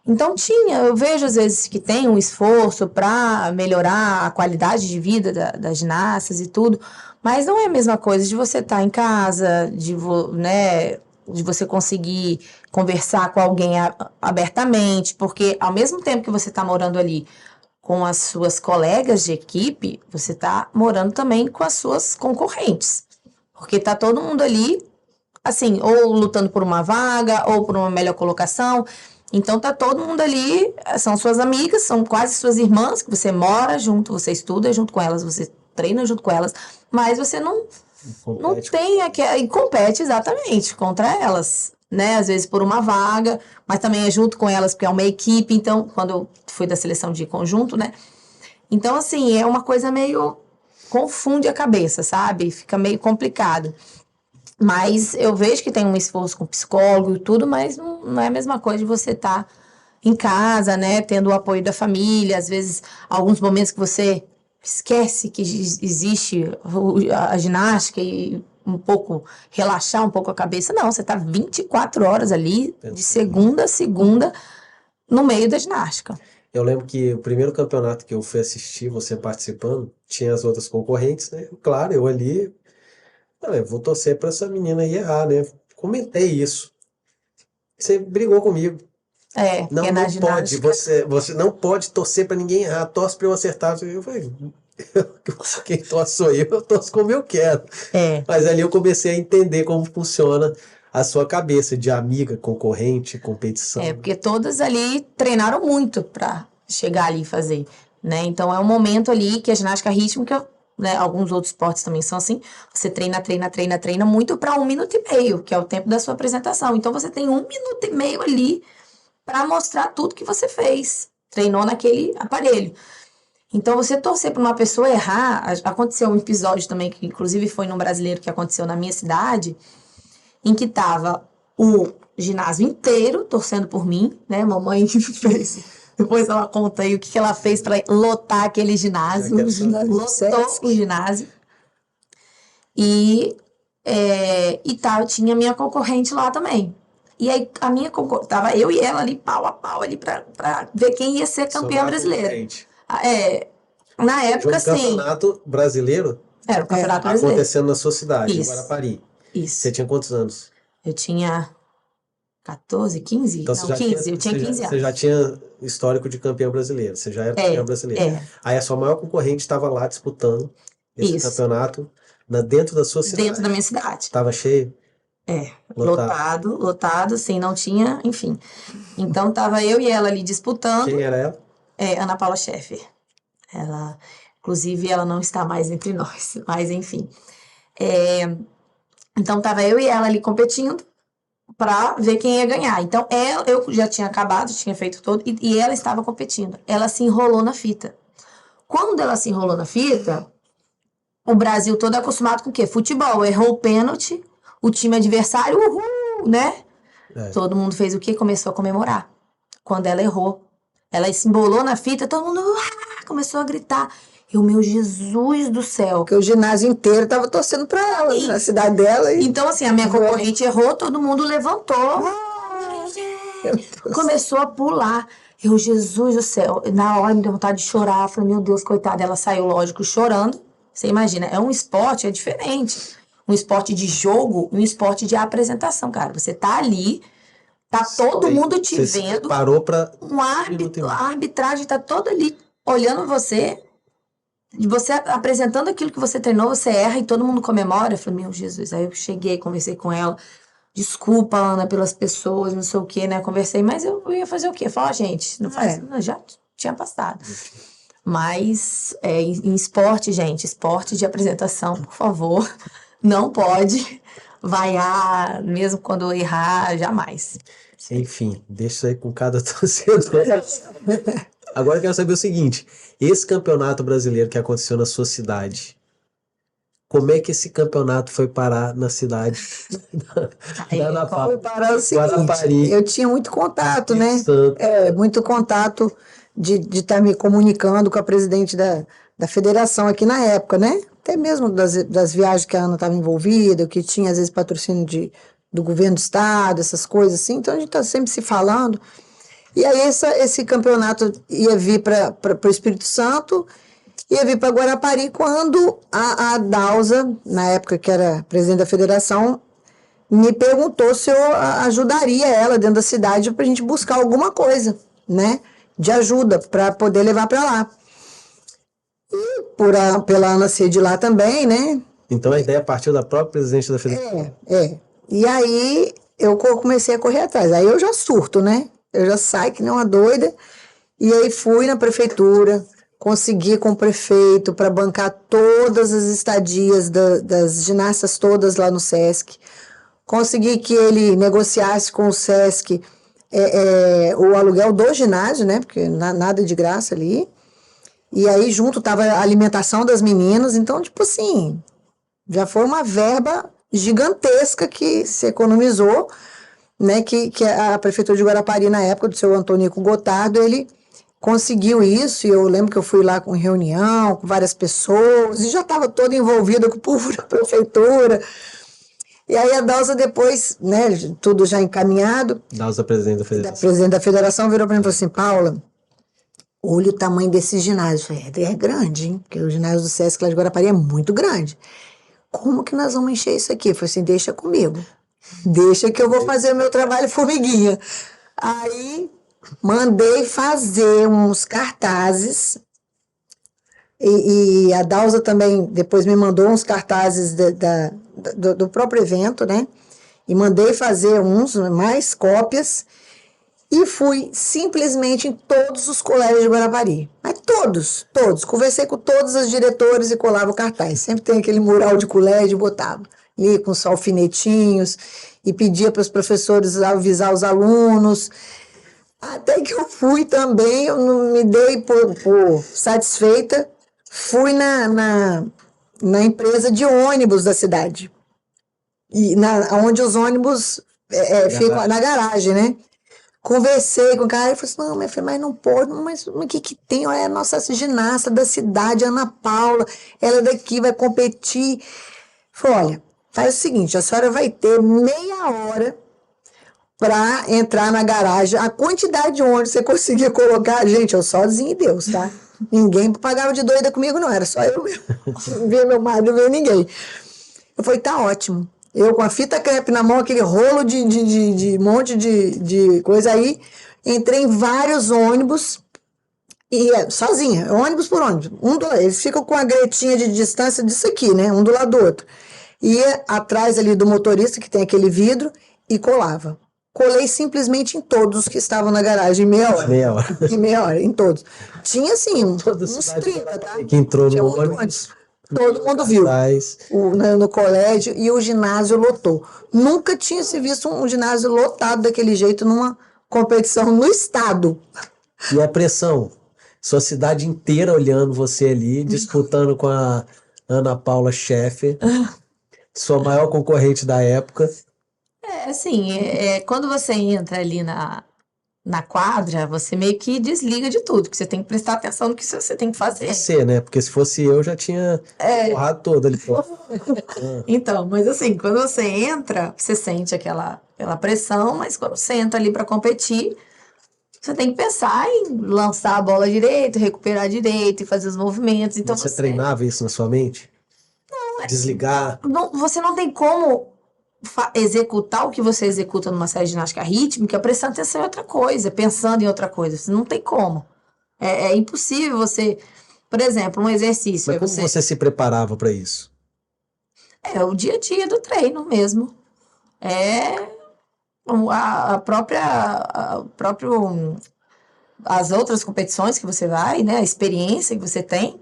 Então, eu vejo às vezes que tem um esforço para melhorar a qualidade de vida das ginastas e tudo, mas não é a mesma coisa de você estar em casa, né, de você conseguir conversar com alguém abertamente, porque ao mesmo tempo que você está morando ali com as suas colegas de equipe, você está morando também com as suas concorrentes, porque está todo mundo ali, assim, ou lutando por uma vaga, ou por uma melhor colocação. Então tá todo mundo ali, são suas amigas, são quase suas irmãs, que você mora junto, você estuda junto com elas, você treina junto com elas, mas você não tem e compete exatamente contra elas, né? Às vezes por uma vaga, mas também é junto com elas, porque é uma equipe. Então, quando eu fui da seleção de conjunto, né? Então, assim, é uma coisa meio confunde a cabeça, sabe? Fica meio complicado. Mas eu vejo que tem um esforço com psicólogo e tudo, mas não é a mesma coisa de você estar em casa, né? Tendo o apoio da família. Às vezes, alguns momentos que você esquece que existe a ginástica e relaxar um pouco a cabeça. Não, você está 24 horas ali, de segunda a segunda, no meio da ginástica. Eu lembro que o primeiro campeonato que eu fui assistir, você participando, tinha as outras concorrentes, né? Claro, eu ali... Eu vou torcer para essa menina aí errar, né? Comentei isso. Você brigou comigo. Não pode. Você não pode torcer para ninguém errar. Torce para eu acertar. Eu falei, quem torce sou eu torço como eu quero. Mas ali eu comecei a entender como funciona a sua cabeça de amiga, concorrente, competição. Porque todas ali treinaram muito chegar ali e fazer, né? Então, é um momento ali que a ginástica rítmica, né, alguns outros esportes também são assim, você treina muito para 1 minuto e meio, que é o tempo da sua apresentação. Então, você tem 1 minuto e meio ali para mostrar tudo que você fez, treinou naquele aparelho. Então, você torcer para uma pessoa errar, aconteceu um episódio também, que inclusive foi num brasileiro que aconteceu na minha cidade, em que tava o ginásio inteiro torcendo por mim, né? Mamãe fez. Depois ela conta aí o que ela fez para lotar aquele ginásio. Lotou o ginásio. E tinha minha concorrente lá também. E aí a minha concorrente, tava eu e ela ali pau a pau ali para ver quem ia ser campeã brasileira. Na época, sim. Campeonato brasileiro? Era o campeonato brasileiro. Acontecendo na sua cidade, Isso. em Guarapari. Isso. Você tinha quantos anos? Eu tinha 14, 15? Então, não, 15. Eu tinha 15 anos. Você já tinha histórico de campeã brasileira. Você já era campeã brasileira. Aí a sua maior concorrente estava lá disputando esse campeonato dentro da sua cidade. Dentro da minha cidade. Estava cheio? Lotado, sim, não tinha, enfim. Então, tava eu e ela ali disputando. Quem era ela? Ana Paula Scheffer. Ela, inclusive, ela não está mais entre nós, mas enfim. Então, tava eu e ela ali competindo para ver quem ia ganhar. Então, eu já tinha acabado, tinha feito todo, e ela estava competindo. Ela se enrolou na fita. Quando ela se enrolou na fita, o Brasil todo é acostumado com o quê? Futebol. Errou o pênalti, o time adversário, uhul, né? Todo mundo fez o quê? Começou a comemorar. Quando ela errou. Ela se embolou na fita, todo mundo começou a gritar. Meu Jesus do céu. Porque o ginásio inteiro tava torcendo pra ela, na cidade dela. Então, assim, a minha concorrente errou, todo mundo levantou. Começou a pular. Jesus do céu. Na hora me deu vontade de chorar. Eu falei, meu Deus, coitada. Ela saiu, lógico, chorando. Você imagina, é um esporte, é diferente. Um esporte de jogo e um esporte de apresentação, cara. Você tá ali, tá todo mundo te vendo. Parou pra... A arbitragem tá toda ali olhando você. E você apresentando aquilo que você treinou, você erra e todo mundo comemora. Eu falei, meu Jesus. Aí eu cheguei, conversei com ela. Desculpa, Ana, pelas pessoas, não sei o quê, né? Conversei, mas eu ia fazer o quê? Falar, gente, não faz... Não, já tinha passado. Mas em esporte, gente, esporte de apresentação, por favor, não pode vaiar, mesmo quando eu errar, jamais. Enfim, deixa isso aí com cada torcedor. Agora eu quero saber o seguinte, esse campeonato brasileiro que aconteceu na sua cidade, como é que esse campeonato foi parar na cidade da Ana Paula? Foi parar o seguinte, eu tinha muito contato, né? Muito contato de estar me comunicando com a presidente da federação aqui na época, né? Até mesmo das viagens que a Ana estava envolvida, que tinha às vezes patrocínio do governo do estado, essas coisas assim, então a gente está sempre se falando. E aí esse campeonato ia vir para o Espírito Santo, ia vir para Guarapari, quando a Dalza, na época que era presidente da federação, me perguntou se eu ajudaria ela dentro da cidade para a gente buscar alguma coisa, né? De ajuda para poder levar para lá. E pela Ana ser de lá também, né? Então a ideia partiu da própria presidente da federação. E aí eu comecei a correr atrás. Aí eu já surto, né? Eu já saio que nem uma doida. E aí fui na prefeitura, consegui com o prefeito para bancar todas as estadias das ginastas todas lá no SESC. Consegui que ele negociasse com o SESC o aluguel do ginásio, né? Porque nada de graça ali. E aí junto tava a alimentação das meninas. Então, tipo assim, já foi uma verba gigantesca que se economizou, né? Que a prefeitura de Guarapari, na época do seu Antônico Gotardo, ele conseguiu isso. E eu lembro que eu fui lá com reunião, com várias pessoas, e já estava toda envolvida com o povo da prefeitura. E aí a Dalza depois, né, tudo já encaminhado. Dalza, presidente da federação. Presidente da federação, virou para mim e falou assim, Paula, olha o tamanho desse ginásio. Eu falei, é grande, hein? Porque o ginásio do SESC lá de Guarapari é muito grande. Como que nós vamos encher isso aqui? Eu falei assim, deixa comigo. Deixa que eu vou fazer o meu trabalho formiguinha. Aí mandei fazer uns cartazes. E a Dalza também depois me mandou uns cartazes do próprio evento, né? E mandei fazer mais cópias. E fui simplesmente em todos os colégios de Guarapari. Mas todos, todos. Conversei com todos os diretores e colava o cartaz. Sempre tem aquele mural de colégio, botava ali com os alfinetinhos e pedia para os professores avisar os alunos. Até que eu fui também, eu não me dei por satisfeita, fui na empresa de ônibus da cidade. E onde os ônibus ficam na garagem, né? Conversei com o cara e falei assim, não, minha filha, mas não pode, mas o que tem? Olha, é a nossa ginasta da cidade, Ana Paula, ela daqui vai competir. Falei, olha, faz o seguinte, a senhora vai ter meia hora para entrar na garagem, a quantidade de ônibus você conseguia colocar, gente, eu sozinha e Deus, tá? Ninguém pagava de doida comigo, não, era só eu mesmo. Não via meu marido, não via ninguém. Eu falei, tá ótimo. Eu com a fita crepe na mão, aquele rolo de monte de coisa aí, entrei em vários ônibus, e sozinha, ônibus por ônibus. Eles ficam com a gretinha de distância disso aqui, né? Um do lado do outro. Ia atrás ali do motorista, que tem aquele vidro, e colava. Colei simplesmente em todos que estavam na garagem, em meia hora. Meia hora. Em meia hora, em todos. Tinha, assim, uns 30, tá? Que entrou Tinha no muito ônibus. Todo mundo viu Mas... no colégio, e o ginásio lotou. Nunca tinha se visto um ginásio lotado daquele jeito numa competição no estado. E a pressão? Sua cidade inteira olhando você ali, disputando com a Ana Paula Scheffer, sua maior concorrente da época. Assim, quando você entra ali na quadra, você meio que desliga de tudo, que você tem que prestar atenção no que você tem que fazer. Você, né? Porque se fosse eu, já tinha porrado toda ali fora. Então, mas assim, quando você entra, você sente aquela pressão, mas quando você entra ali para competir, você tem que pensar em lançar a bola direito, recuperar direito e fazer os movimentos. Então Você treinava isso na sua mente? Não, desligar? Você não tem como executar o que você executa numa série de ginástica rítmica prestando atenção em outra coisa, pensando em outra coisa. Você não tem como. É impossível você... Por exemplo, um exercício... Mas como você se preparava para isso? O dia a dia do treino mesmo. As outras competições que você vai, né? A experiência que você tem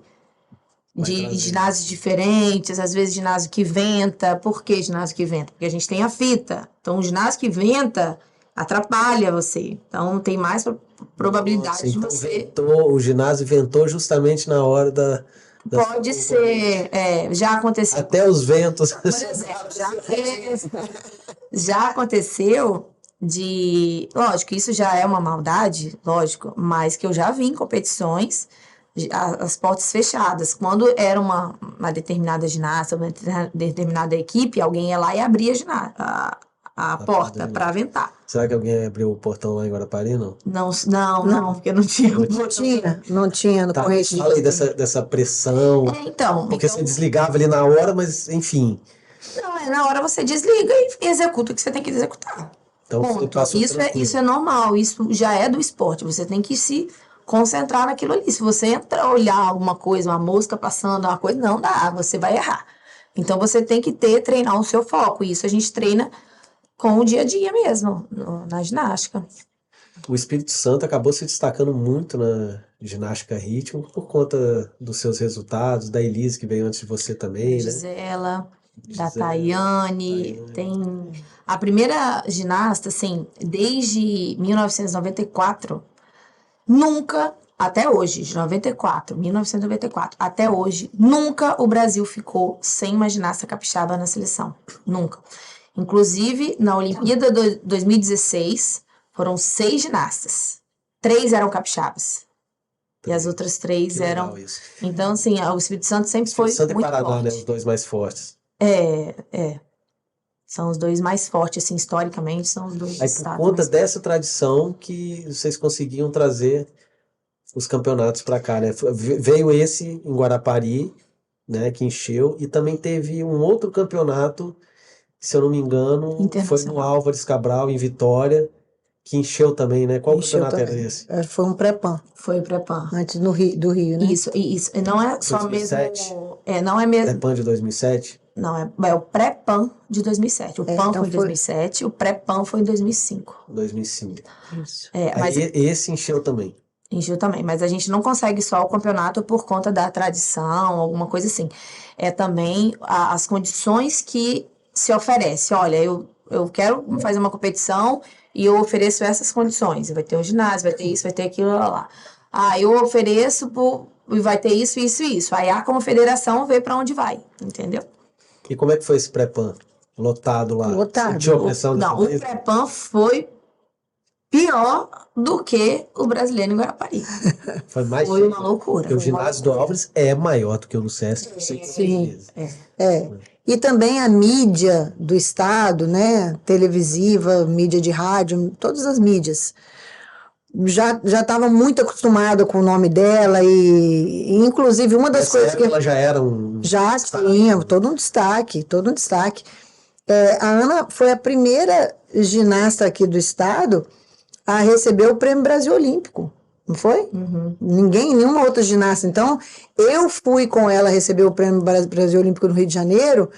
de ginásios diferentes, às vezes ginásio que venta. Por que ginásio que venta? Porque a gente tem a fita. Então, o ginásio que venta atrapalha você. Então, tem mais probabilidade de você... O ginásio ventou justamente na hora da Pode ser, já aconteceu. Até os ventos. Por exemplo, já aconteceu lógico, isso já é uma maldade, lógico, mas que eu já vi em competições as portas fechadas. Quando era uma determinada ginasta, uma determinada equipe, alguém ia lá e abria a porta para aventar. Será que alguém abriu o portão lá em Guarapari, não? Não, porque não tinha. Não tinha no correio. Falei dessa pressão. Porque você desligava ali na hora, mas enfim. Não, na hora você desliga e executa o que você tem que executar. Então, isso é normal, isso já é do esporte. Você tem que se concentrar naquilo ali. Se você entra olhar alguma coisa, uma mosca passando, uma coisa, não dá, você vai errar. Então você tem que treinar o seu foco. E isso a gente treina com o dia a dia mesmo, na ginástica. O Espírito Santo acabou se destacando muito na ginástica rítmica por conta dos seus resultados, da Elise, que veio antes de você também, Gisela, da Tayane. Tem a primeira ginasta, assim, desde 1994, nunca, até hoje, de 1994, até hoje, nunca o Brasil ficou sem uma ginasta capixaba na seleção. Nunca. Inclusive, na Olimpíada de 2016, foram 6 ginastas. 3 eram capixabas. E as outras 3 eram... Então, assim, o Espírito Santo sempre foi muito forte. Espírito Santo e Paraná, né? Os 2 mais fortes. São os 2 mais fortes, assim, historicamente, são os 2 estados. Por conta dessa tradição que vocês conseguiam trazer os campeonatos para cá, né? Veio esse em Guarapari, né? Que encheu. E também teve um outro campeonato, se eu não me engano, foi no Álvares Cabral, em Vitória, que encheu também, né? Qual campeonato era esse? Foi um pré-pan. Foi o pré-pan. Antes do Rio, né? Isso. Não é só 2007. Mesmo... não é mesmo... Pré-pan de 2007? Não, é o pré-PAN de 2007. O PAN então foi em 2007, o pré-PAN foi em 2005. 2005. Isso. Mas Aí esse encheu também. encheu também, mas a gente não consegue só o campeonato por conta da tradição, alguma coisa assim. É também as condições que se oferece. Olha, eu quero fazer uma competição e eu ofereço essas condições. Vai ter um ginásio, vai ter isso, vai ter aquilo, lá. Eu ofereço e vai ter isso, isso e isso. Aí a confederação vê para onde vai, entendeu? E como é que foi esse pré-PAN? Lotado lá? Lotado. Sentiu a pressão Não, o pré-PAN foi pior do que o brasileiro em Guarapari. Foi mais Foi uma loucura. Porque o ginásio do Álvares é maior do que o do Sesc. Sim. E também a mídia do estado, né? Televisiva, mídia de rádio, todas as mídias. Já estava muito acostumada com o nome dela e inclusive uma das coisas que ela já era um... já tinha todo um destaque, todo um destaque. A Ana foi a primeira ginasta aqui do estado a receber o Prêmio Brasil Olímpico, não foi? Nenhuma outra ginasta. Então, eu fui com ela receber o Prêmio Brasil Olímpico no Rio de Janeiro,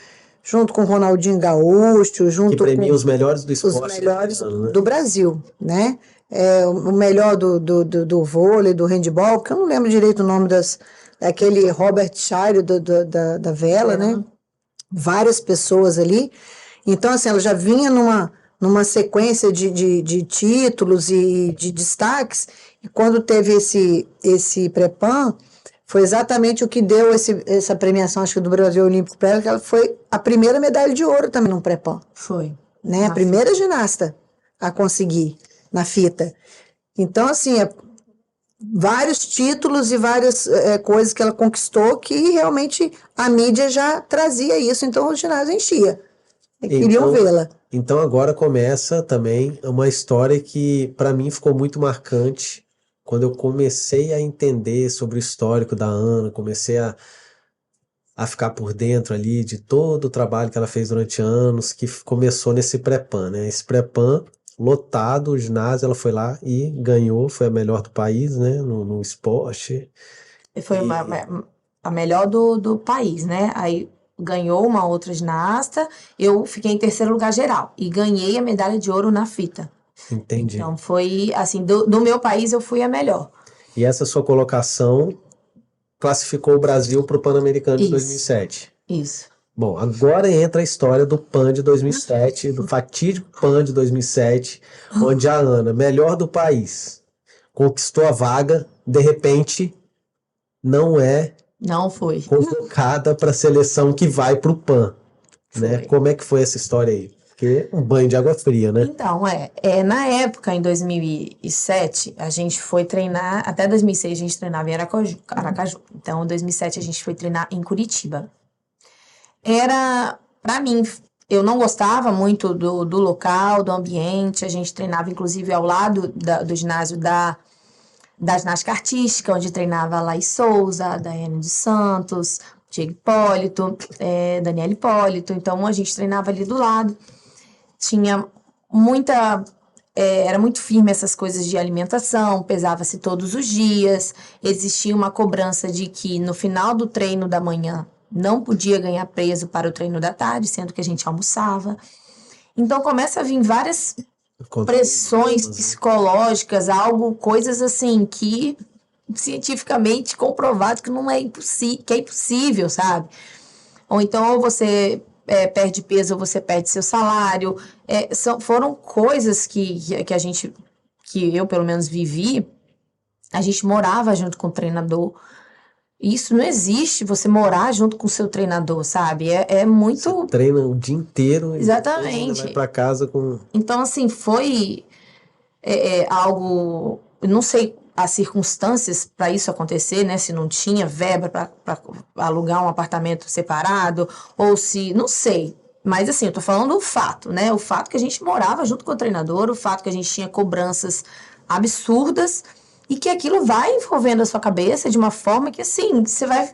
junto com o Ronaldinho Gaúcho, junto que premia com os melhores do esporte. Os melhores do Brasil, né? O melhor do vôlei, do handball, porque eu não lembro direito o nome daquele Robert Shire da vela, né? Várias pessoas ali. Então, assim, ela já vinha numa sequência de títulos e de destaques, e quando teve esse pré-PAN, foi exatamente o que deu essa premiação, acho que do Brasil Olímpico para ela, que ela foi a primeira medalha de ouro também no pré-PAN. Foi. Né? A primeira ginasta a conseguir na fita. Então, assim, vários títulos e várias coisas que ela conquistou que realmente a mídia já trazia isso, então o ginásio enchia. Queriam vê-la. Então agora começa também uma história que para mim ficou muito marcante quando eu comecei a entender sobre o histórico da Ana, comecei a ficar por dentro ali de todo o trabalho que ela fez durante anos, que começou nesse pré-PAN, né? Esse pré-PAN lotado, o ginásio, ela foi lá e ganhou, foi a melhor do país, né? No esporte. Foi a melhor do país, né? Aí ganhou uma outra ginasta, eu fiquei em terceiro lugar geral e ganhei a medalha de ouro na fita. Entendi. Então foi assim, do meu país eu fui a melhor. E essa sua colocação classificou o Brasil para o Pan-Americano de 2007. Isso. Bom, agora entra a história do PAN de 2007, do fatídico PAN de 2007, onde a Ana, melhor do país, conquistou a vaga, de repente não foi convocada para a seleção que vai para o PAN. Né? Como é que foi essa história aí? Porque um banho de água fria, né? Então, na época, em 2007, a gente foi treinar, até 2006 a gente treinava em Aracaju. Então, em 2007 a gente foi treinar em Curitiba. Pra mim, eu não gostava muito do local, do ambiente, a gente treinava inclusive ao lado do ginásio da ginástica artística, onde treinava a Laís Souza, Daiane dos Santos, Diego Hipólito, Daniela Hipólito, então a gente treinava ali do lado. Tinha era muito firme essas coisas de alimentação, pesava-se todos os dias, existia uma cobrança de que no final do treino da manhã não podia ganhar peso para o treino da tarde, sendo que a gente almoçava. Então começa a vir várias pressões psicológicas, coisas assim que cientificamente comprovado que não é impossível, que é impossível, sabe? Ou então ou você perde peso ou você perde seu salário. Foram coisas que eu pelo menos vivi. A gente morava junto com o treinador. Isso não existe, você morar junto com o seu treinador, sabe? É muito... Você treina o dia inteiro Exatamente. E você vai para casa com... Então, assim, foi algo... Eu não sei as circunstâncias para isso acontecer, né? Se não tinha verba para alugar um apartamento separado, ou se... Não sei. Mas, assim, eu tô falando o fato, né? O fato que a gente morava junto com o treinador, o fato que a gente tinha cobranças absurdas, e que aquilo vai envolvendo a sua cabeça de uma forma que, assim, você vai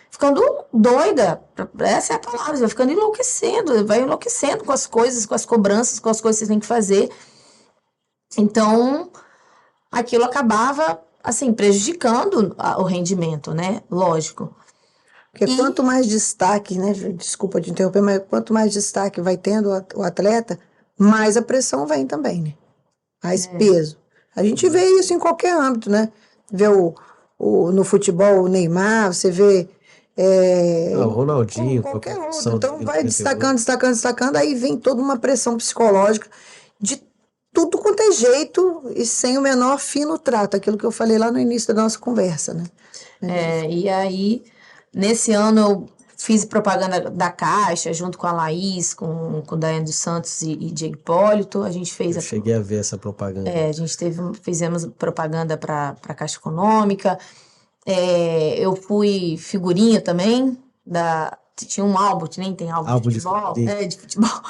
ficando doida. Essa é a palavra, você vai ficando enlouquecendo, vai enlouquecendo com as coisas, com as cobranças, com as coisas que você tem que fazer. Então, aquilo acabava, assim, prejudicando o rendimento, né? Lógico. Porque quanto mais destaque, né? Desculpa te interromper, mas quanto mais destaque vai tendo o atleta, mais a pressão vem também, né? Mais peso. A gente vê isso em qualquer âmbito, né? Vê no futebol o Neymar, você vê O Ronaldinho, qualquer outro. competição Então de vai 98. destacando, aí vem toda uma pressão psicológica de tudo quanto é jeito e sem o menor fino trato, aquilo que eu falei lá no início da nossa conversa, né? E aí, nesse ano, eu fiz propaganda da Caixa, junto com a Laís, com o Daiane dos Santos e Diego Hipólito. A gente fez Eu cheguei a ver essa propaganda. a gente fizemos propaganda para a Caixa Econômica. Eu fui figurinha também, tinha um álbum, nem tem álbum Álbum de de futebol. figurinha. De futebol.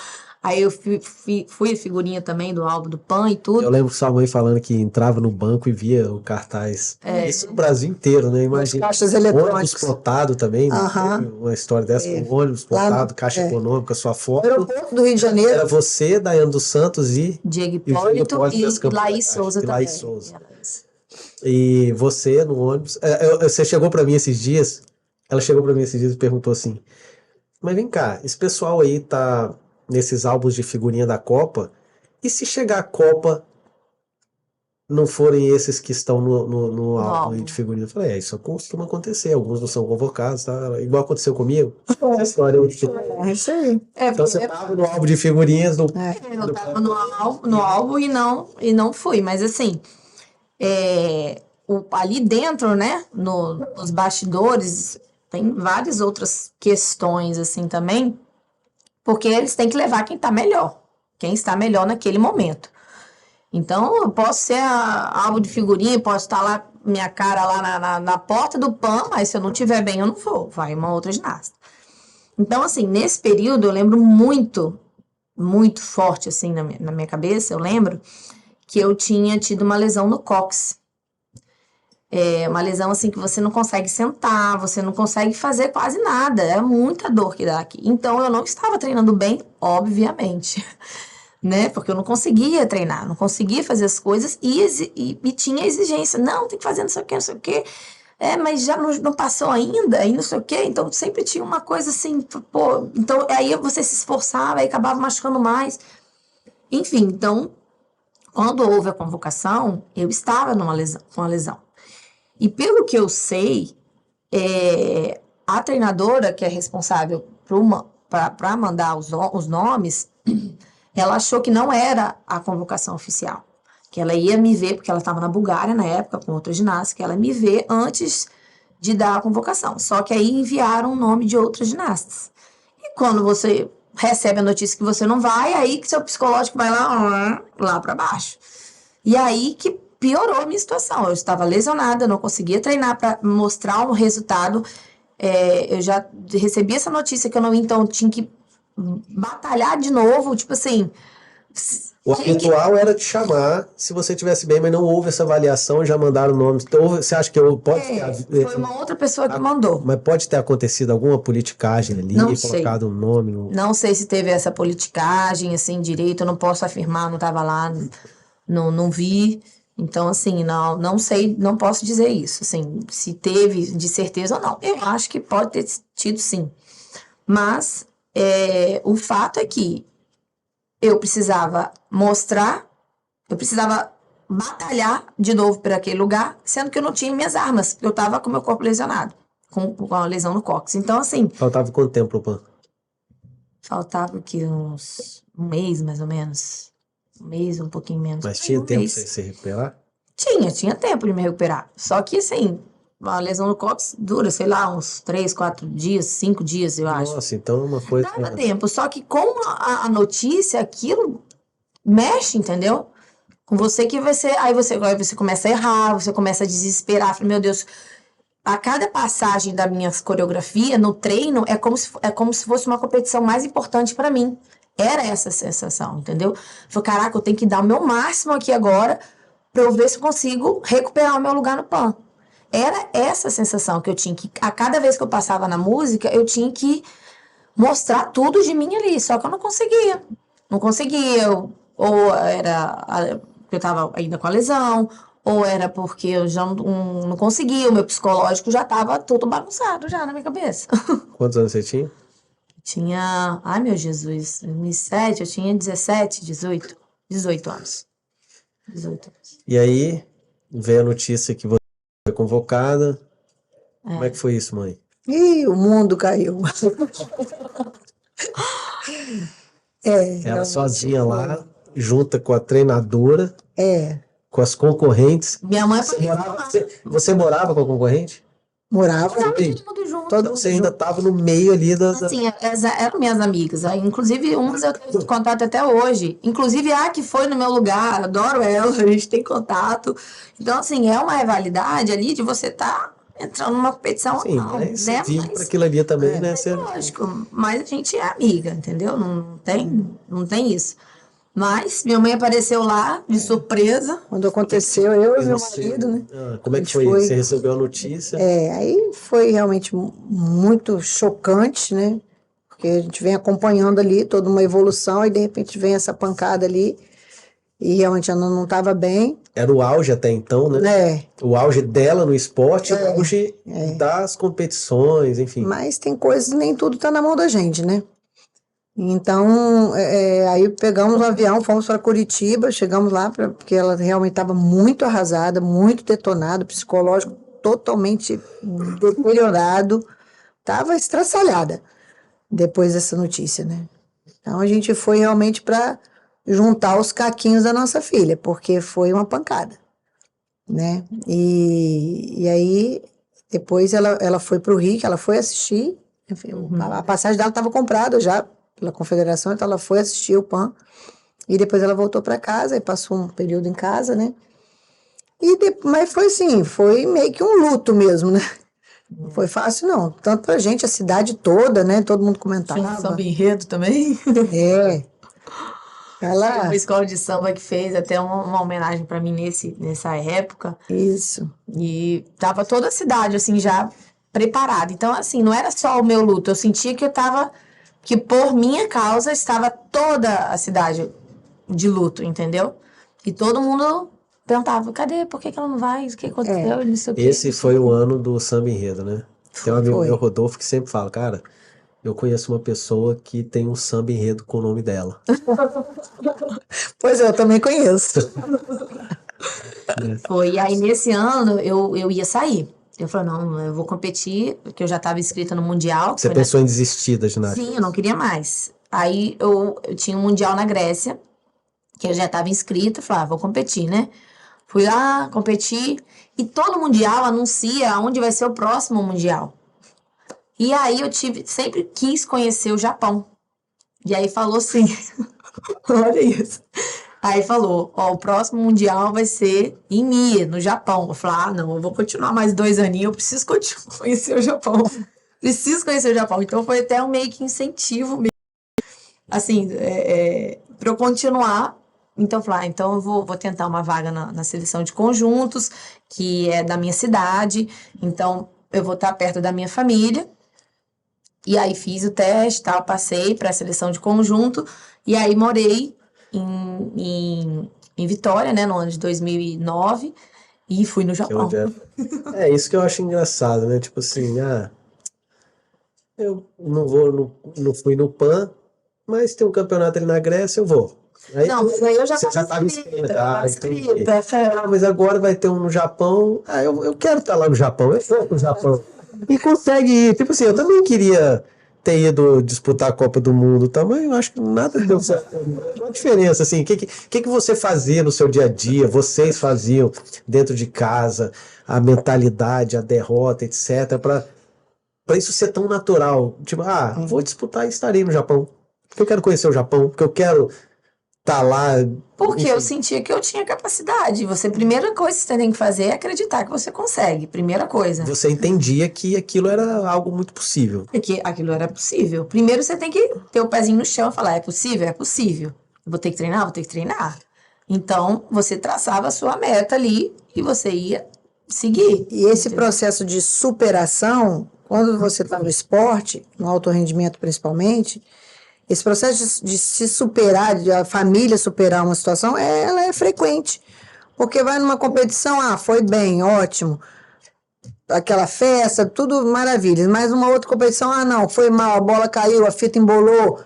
Aí eu fui figurinha também do álbum do PAN e tudo. Eu lembro sua mãe falando que entrava no banco e via o cartaz. Isso no Brasil inteiro, né? Imagina. Caixas Ônibus eletrônicos. plotado também, né? Aham. Teve uma história dessa, um ônibus Lá no- plotado, Caixa Econômica, sua foto. Aeroporto do Rio de Janeiro. Era você, Daiane dos Santos e Diego o Hipólito Hipólito das e Campas da Laís Caixa, Souza e também. Laís Souza. E você no ônibus. Você chegou pra mim esses dias. Ela chegou pra mim esses dias e perguntou assim: Mas vem cá, esse pessoal aí tá nesses álbuns de figurinha da Copa. E se chegar a Copa, não forem esses que estão no álbum aí de figurinha? Eu falei, isso costuma acontecer. Alguns não são convocados, tá? Igual aconteceu comigo. Essa história aí. É isso aí. Então você tava no álbum de figurinhas do. Eu tava no álbum e não fui, mas assim, ali dentro, né, nos bastidores, tem várias outras questões assim também, porque eles têm que levar quem está melhor naquele momento. Então, eu posso ser álbum de figurinha, posso estar lá, minha cara lá na porta do PAN, mas se eu não estiver bem, eu não vou, vai uma outra ginasta. Então, assim, nesse período, eu lembro muito, muito forte, assim, na minha cabeça, eu lembro que eu tinha tido uma lesão no cóccix. Uma lesão, assim, que você não consegue sentar, você não consegue fazer quase nada, é muita dor que dá aqui. Então, eu não estava treinando bem, obviamente, né? Porque eu não conseguia treinar, não conseguia fazer as coisas e tinha exigência. Não, tem que fazer não sei o quê, não sei o quê. Mas já não passou ainda, e não sei o quê. Então, sempre tinha uma coisa assim, pô. Então, aí você se esforçava, aí acabava machucando mais. Enfim, então, quando houve a convocação, eu estava com uma lesão. E pelo que eu sei, a treinadora que é responsável para mandar os nomes, ela achou que não era a convocação oficial. Que ela ia me ver, porque ela estava na Bulgária na época, com outra ginasta, que ela ia me ver antes de dar a convocação. Só que aí enviaram o nome de outras ginastas. E quando você recebe a notícia que você não vai, aí que seu psicológico vai lá para baixo. E aí que piorou a minha situação. Eu estava lesionada, eu não conseguia treinar para mostrar um resultado. Eu já recebi essa notícia que eu não ia, então tinha que batalhar de novo, tipo assim. O habitual era te chamar se você estivesse bem, mas não houve essa avaliação, já mandaram nomes. Então, você acha que pode ter. Foi uma outra pessoa que mandou. Mas pode ter acontecido alguma politicagem ali, Não sei. colocado um nome. Não sei se teve essa politicagem, assim, direito, eu não posso afirmar, não estava lá, não vi. Então, assim, não sei, não posso dizer isso, assim, se teve de certeza ou não. Eu acho que pode ter tido, sim. Mas o fato é que eu precisava batalhar de novo por aquele lugar, sendo que eu não tinha minhas armas, eu estava com meu corpo lesionado, com a lesão no cóccix. Então, assim... Faltava quanto tempo pro PAN? Faltava aqui um mês, mais ou menos. Um mês, um pouquinho menos. Mas tinha tempo pra você se recuperar? Tinha tempo de me recuperar. Só que, assim, a lesão no cóccix dura, sei lá, uns 3, 4 dias, 5 dias, eu acho. Nossa, então é uma coisa... Dava tempo, só que com a notícia, aquilo mexe, entendeu? Com você que vai ser... Aí você começa a errar, você começa a desesperar. Fala, meu Deus... A cada passagem da minha coreografia no treino é como se fosse uma competição mais importante para mim. Era essa sensação, entendeu? Falei, caraca, eu tenho que dar o meu máximo aqui agora para eu ver se eu consigo recuperar o meu lugar no PAN. Era essa sensação que eu tinha que... A cada vez que eu passava na música, eu tinha que mostrar tudo de mim ali. Só que eu não conseguia. Não conseguia. Ou era... Eu tava ainda com a lesão... ou era porque eu já não conseguia, o meu psicológico já estava tudo bagunçado já na minha cabeça. Quantos anos você tinha? Tinha, ai meu Jesus, 2007, eu tinha 17, 18 anos. 18 anos. E aí, veio a notícia que você foi convocada. Como é que foi isso, mãe? E o mundo caiu. Ela realmente sozinha foi. lá, junta com a treinadora, É, com as concorrentes. Minha mãe Você foi morava, você morava com a concorrente? morava todo Oi. mundo junto. todo Então mundo você ainda junto. estava no meio ali da... Assim, eram minhas amigas. Aí, inclusive, umas eu tenho contato até hoje. Inclusive, a que foi no meu lugar, adoro ela, a gente tem contato. Então, assim, é uma rivalidade ali de você estar entrando numa competição ou Sim, não, mas você né? vive para aquilo ali também, né? Você... Lógico, mas a gente é amiga, entendeu? Não tem isso. Mas minha mãe apareceu lá de surpresa. Quando aconteceu, eu e E meu você... marido, né? como é A que gente foi? foi. Você recebeu a notícia? Aí foi realmente muito chocante, né? Porque a gente vem acompanhando ali toda uma evolução e de repente vem essa pancada ali e realmente ela não estava bem. Era o auge até então, né? É, O auge dela no esporte, o auge das competições, enfim. mas tem coisas, nem tudo está na mão da gente, né? Então, aí pegamos um avião, fomos para Curitiba, chegamos lá, porque ela realmente estava muito arrasada, muito detonada, psicológico totalmente deteriorado, estava estraçalhada depois dessa notícia, né? Então a gente foi realmente para juntar os caquinhos da nossa filha, porque foi uma pancada, né? E aí depois ela foi para o Rio, que ela foi assistir, enfim, a passagem dela estava comprada já pela confederação, então ela foi assistir o PAN e depois ela voltou para casa e passou um período em casa, né? Mas foi assim, foi meio que um luto mesmo, né? Não foi fácil, não. Tanto pra gente, a cidade toda, né? Todo mundo Tinha um comentava. samba enredo também. É. Ela. Uma escola de samba que fez até uma homenagem para mim nessa época. Isso. E tava toda a cidade, assim, já preparada. Então, assim, não era só o meu luto. Eu sentia que por minha causa estava toda a cidade de luto, entendeu? E todo mundo perguntava, cadê? Por que ela não vai? O que aconteceu? E não sei o quê. Esse foi o ano do samba enredo, né? Tem um amigo Foi. meu, Rodolfo, que sempre fala, cara, eu conheço uma pessoa que tem um samba enredo com o nome dela. Pois é, eu também conheço. Foi. E aí, nesse ano, eu ia sair. Eu falei, não, eu vou competir, porque eu já estava inscrita no Mundial. Você foi pensou em desistir da ginástica? Sim, eu não queria mais. Aí eu tinha um Mundial na Grécia, que eu já estava inscrita, falei, vou competir, né? Fui lá, competi, e todo Mundial anuncia onde vai ser o próximo Mundial. E aí eu sempre quis conhecer o Japão. E aí falou assim, olha isso. Aí falou, ó, o próximo Mundial vai ser em Mie, no Japão. Eu falei, não, eu vou continuar mais 2 aninhos, eu preciso conhecer o Japão. Preciso conhecer o Japão. Então foi até um meio que incentivo mesmo, assim, para eu continuar. Então eu falei, então eu vou tentar uma vaga na seleção de conjuntos, que é da minha cidade. Então eu vou estar perto da minha família. E aí fiz o teste, tal, passei para a seleção de conjunto. E aí morei em Vitória, né, no ano de 2009, e fui no Que é Japão. onde é isso que eu acho engraçado, né? Tipo assim, eu não fui no PAN, mas tem um campeonato ali na Grécia, eu vou. Aí Não, mas aí eu já você já estava estava inscrita. inscrita. Eu tava Entendi. inscrita. Mas agora vai ter um no Japão. Eu quero estar lá no Japão, eu vou pro Japão. E consegue ir. Tipo assim, eu também queria ter ido disputar a Copa do Mundo também. Eu acho que nada deu certo. Qual a diferença, assim? O que você fazia no seu dia a dia? Vocês faziam dentro de casa, a mentalidade, a derrota, etc., para isso ser tão natural. Tipo, vou disputar e estarei no Japão. Porque eu quero conhecer o Japão, porque eu quero estar lá. Porque eu enfim. sentia que eu tinha capacidade. Primeira coisa que você tem que fazer é acreditar que você consegue. Primeira coisa. Você entendia que aquilo era algo muito possível. Porque aquilo era possível. Primeiro você tem que ter o pezinho no chão e falar, é possível? É possível. Eu vou ter que treinar? Vou ter que treinar. Então, você traçava a sua meta ali e você ia seguir. E esse processo de superação, quando você está no esporte, no alto rendimento principalmente, esse processo de se superar, de a família superar uma situação, ela é frequente. Porque vai numa competição, foi bem, ótimo. Aquela festa, tudo maravilha. Mas uma outra competição, não, foi mal, a bola caiu, a fita embolou,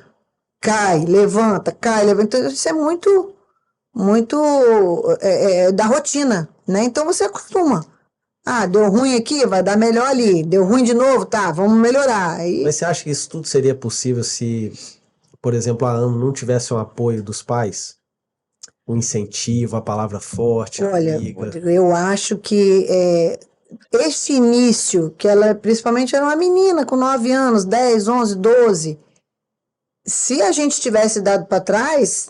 cai, levanta, cai, levanta. Então, isso é muito da rotina, né? Então você acostuma. Deu ruim aqui, vai dar melhor ali. Deu ruim de novo, tá, vamos melhorar. Mas você acha que isso tudo seria possível se, por exemplo, a Ana não tivesse o apoio dos pais? O incentivo, a palavra forte, a Olha, amiga. Rodrigo, eu acho que esse início, que ela principalmente era uma menina com 9 anos, 10, 11, 12, se a gente tivesse dado para trás,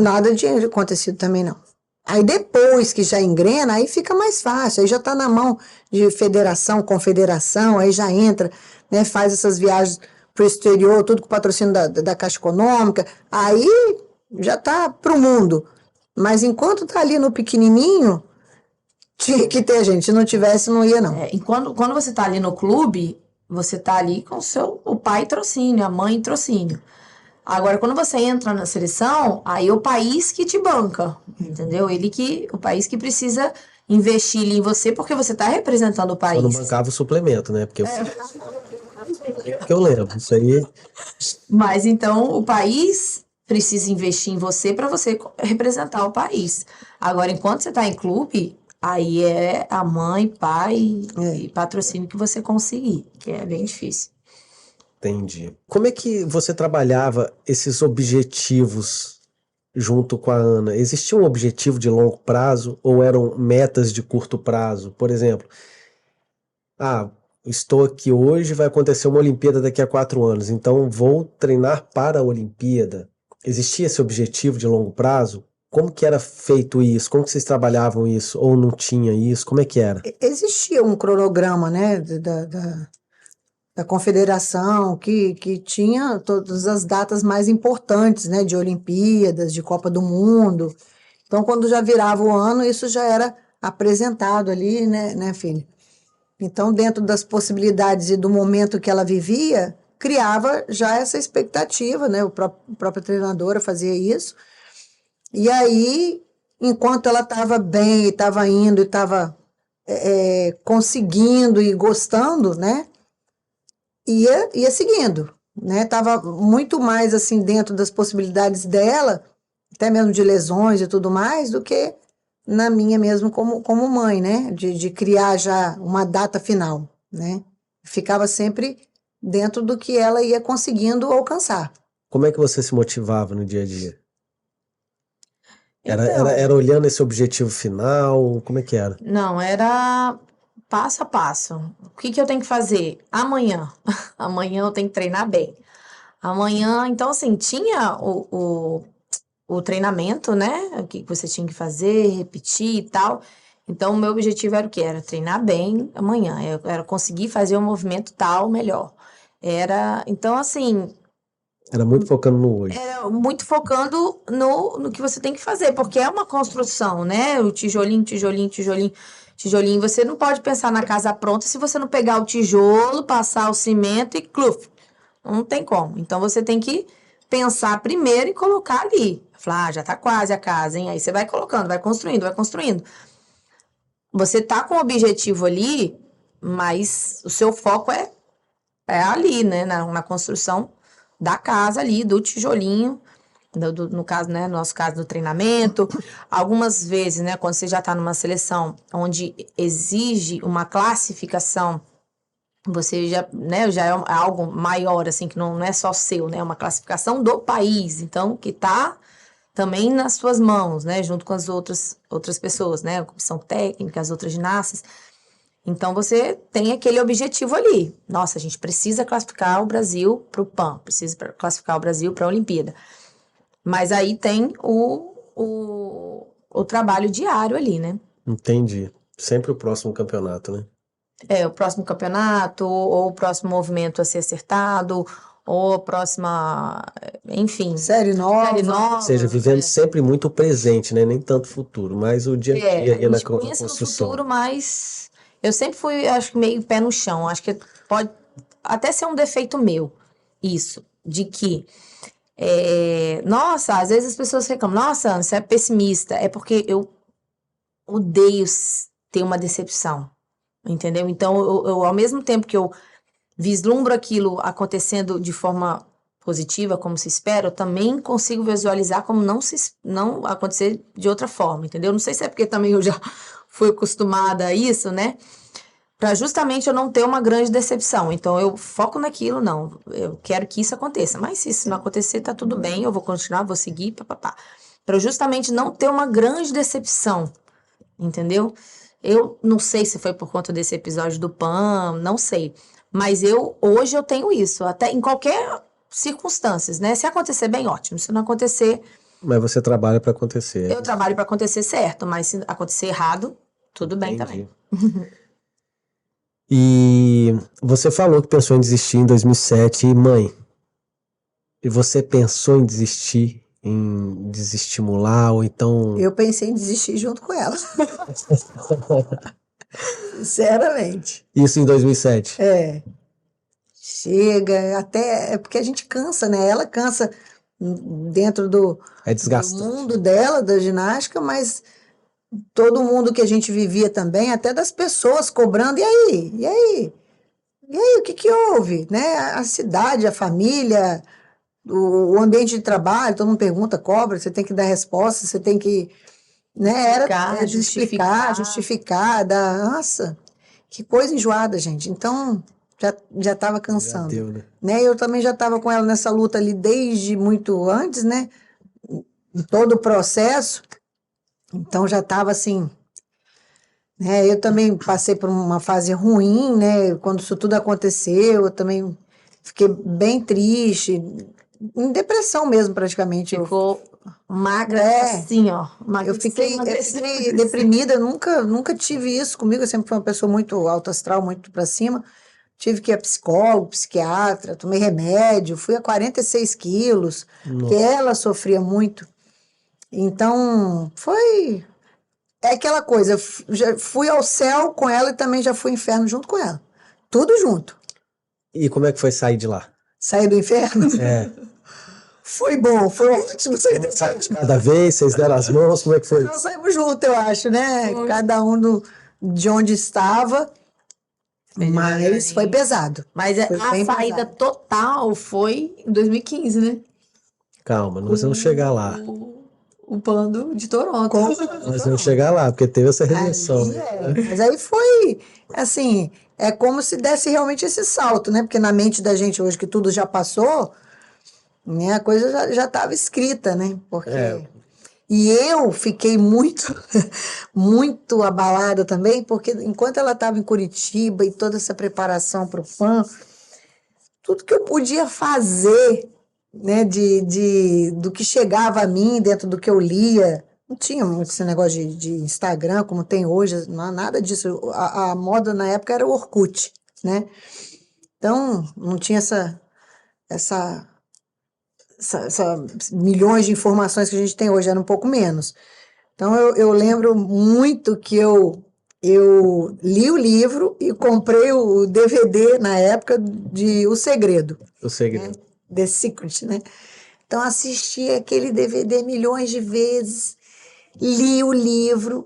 nada de acontecido também não. Aí depois que já engrena, aí fica mais fácil, aí já está na mão de federação, confederação, aí já entra, né, faz essas viagens para o exterior, tudo com patrocínio da Caixa Econômica, aí já está para o mundo. Mas enquanto está ali no pequenininho, tinha que ter gente, se não tivesse, não ia não. E quando você está ali no clube, você está ali com o pai trocínio, a mãe trocínio. Agora, quando você entra na seleção, aí é o país que te banca, entendeu? O país que precisa investir ali em você, porque você está representando o país. Só não bancava o suplemento, né? Porque eu lembro, isso aí. Mas então o país precisa investir em você para você representar o país. Agora, enquanto você está em clube, aí é a mãe, pai e patrocínio que você conseguir, que é bem difícil. Entendi. Como é que você trabalhava esses objetivos junto com a Ana? Existia um objetivo de longo prazo ou eram metas de curto prazo? Por exemplo, estou aqui hoje, vai acontecer uma Olimpíada daqui a 4 anos, então vou treinar para a Olimpíada. Existia esse objetivo de longo prazo? Como que era feito isso? Como que vocês trabalhavam isso? Ou não tinha isso? Como é que era? Existia um cronograma, né, da confederação que tinha todas as datas mais importantes, né, de Olimpíadas, de Copa do Mundo. Então, quando já virava o ano, isso já era apresentado ali, né, filha? Então, dentro das possibilidades e do momento que ela vivia, criava já essa expectativa, né? A própria treinadora fazia isso. E aí, enquanto ela estava bem, estava indo, e estava conseguindo e gostando, né? Ia seguindo, né? Tava muito mais assim dentro das possibilidades dela, até mesmo de lesões e tudo mais, do que na minha mesmo como mãe, né? De criar já uma data final, né? Ficava sempre dentro do que ela ia conseguindo alcançar. Como é que você se motivava no dia a dia? Então, Era olhando esse objetivo final? Como é que era? não, era passo a passo. O que eu tenho que fazer? Amanhã. Amanhã eu tenho que treinar bem. Amanhã, então, assim, tinha o treinamento, né? O que você tinha que fazer, repetir e tal. Então, o meu objetivo era o quê? Era treinar bem amanhã. Era conseguir fazer um movimento tal melhor. Então, assim, Era muito focando no hoje. muito focando no que você tem que fazer, porque é uma construção, né? O tijolinho, tijolinho, tijolinho, tijolinho. Você não pode pensar na casa pronta se você não pegar o tijolo, passar o cimento e cluf. Não tem como. Então você tem que pensar primeiro e colocar ali. Falar, já tá quase a casa, hein? Aí você vai colocando, vai construindo, vai construindo. Você tá com o objetivo ali, mas o seu foco é ali, né? Na construção da casa ali, do tijolinho, no caso, né, no nosso caso, do treinamento. Algumas vezes, né, quando você já está numa seleção onde exige uma classificação, você já, né, já é algo maior, assim, que não é só seu, né, é uma classificação do país, então, que está também nas suas mãos, né, junto com as outras pessoas, né, a comissão técnica, as outras ginastas. Então, você tem aquele objetivo ali. Nossa, a gente precisa classificar o Brasil para o PAN, precisa classificar o Brasil para a Olimpíada. Mas aí tem o trabalho diário ali, né? Entendi. Sempre o próximo campeonato, né? O próximo campeonato, ou o próximo movimento a ser acertado, ou a próxima, enfim. Série nova. Ou seja, vivendo sempre muito o presente, né? Nem tanto o futuro, mas o dia a dia A na gente pensa no construção. futuro, mas eu sempre fui, acho que meio pé no chão. Acho que pode até ser um defeito meu, isso, de que nossa, às vezes as pessoas reclamam, nossa, Ana, você é pessimista. É porque eu odeio ter uma decepção, entendeu? Então, eu ao mesmo tempo que eu vislumbro aquilo acontecendo de forma positiva, como se espera, eu também consigo visualizar como não acontecer de outra forma, entendeu? Não sei se é porque também eu já fui acostumada a isso, né? Para justamente eu não ter uma grande decepção. Então, eu foco naquilo, não. Eu quero que isso aconteça. Mas se isso não acontecer, tá tudo bem, eu vou continuar, vou seguir, papapá. Para justamente não ter uma grande decepção, entendeu? Eu não sei se foi por conta desse episódio do PAN, não sei. Mas hoje eu tenho isso, até em qualquer circunstâncias, né? Se acontecer bem, ótimo. Se não acontecer, Mas você trabalha para acontecer. eu trabalho para acontecer certo, mas se acontecer errado, tudo bem também. E você falou que pensou em desistir em 2007, e mãe, e você pensou em desistir, em desestimular, ou então... Eu pensei em desistir junto com ela. Sinceramente. Isso em 2007? É. Chega, até... É porque a gente cansa, né? Ela cansa dentro do mundo dela, da ginástica, mas todo mundo que a gente vivia também, até das pessoas cobrando, e aí? E aí? E aí, o que houve? Né? A cidade, a família, o ambiente de trabalho, todo mundo pergunta, cobra, você tem que dar resposta, você tem que, né? Era justificar, nossa, que coisa enjoada, gente. Então, já estava cansando. Já deu, né? Eu também já estava com ela nessa luta ali desde muito antes, né? Em todo o processo. Então já estava assim, né? Eu também passei por uma fase ruim, né? Quando isso tudo aconteceu, eu também fiquei bem triste, em depressão mesmo, praticamente. Ficou magra, assim, ó. Eu fiquei deprimida, nunca tive isso comigo. Eu sempre fui uma pessoa muito alto astral, muito para cima. Tive que ir a psicólogo, psiquiatra, tomei remédio, fui a 46 quilos, porque ela sofria muito. Então, é aquela coisa, já fui ao céu com ela e também já fui ao inferno junto com ela. Tudo junto. E como é que foi sair de lá? Sair do inferno? É. Foi bom, foi ótimo sair do inferno. Cada vez, vocês deram as mãos, como é que foi? Nós saímos juntos, eu acho, né? Cada um de onde estava, mas foi pesado. Mas a saída total foi em 2015, né? Calma, nós vamos chegar lá. O PAN de Toronto. Nós vamos chegar lá, porque teve essa rejeição. Mas aí foi, assim, é como se desse realmente esse salto, né? Porque na mente da gente hoje que tudo já passou, né? A coisa já estava escrita, né? Porque... E eu fiquei muito, muito abalada também, porque enquanto ela estava em Curitiba e toda essa preparação para o PAN, tudo que eu podia fazer, né, do que chegava a mim, dentro do que eu lia, não tinha muito esse negócio de Instagram, como tem hoje, não, nada disso. A moda na época era o Orkut, né? Então, não tinha essa milhões de informações que a gente tem hoje, era um pouco menos. Então, eu lembro muito que eu li o livro e comprei o DVD na época de O Segredo. O Segredo. Né? The Secret, né? Então, assisti aquele DVD milhões de vezes, li o livro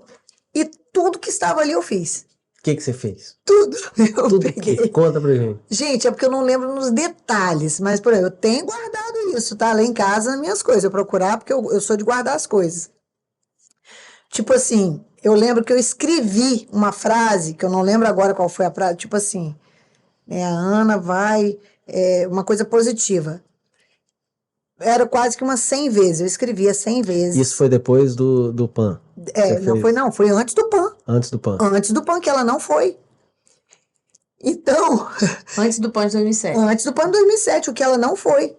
e tudo que estava ali eu fiz. O que você fez? Tudo. Tudo peguei. Conta pra gente. Gente, é porque eu não lembro nos detalhes, mas, por exemplo, eu tenho guardado isso, tá? Lá em casa, nas minhas coisas. Eu procurar, porque eu sou de guardar as coisas. Tipo assim, eu lembro que eu escrevi uma frase, que eu não lembro agora qual foi a frase, tipo assim, a Ana vai... uma coisa positiva. Era quase que umas 100 vezes, eu escrevia 100 vezes. Isso foi depois do PAN? Foi antes do PAN. Antes do PAN. Antes do PAN, que ela não foi. Então... Antes do PAN de 2007. Antes do PAN de 2007, o que ela não foi.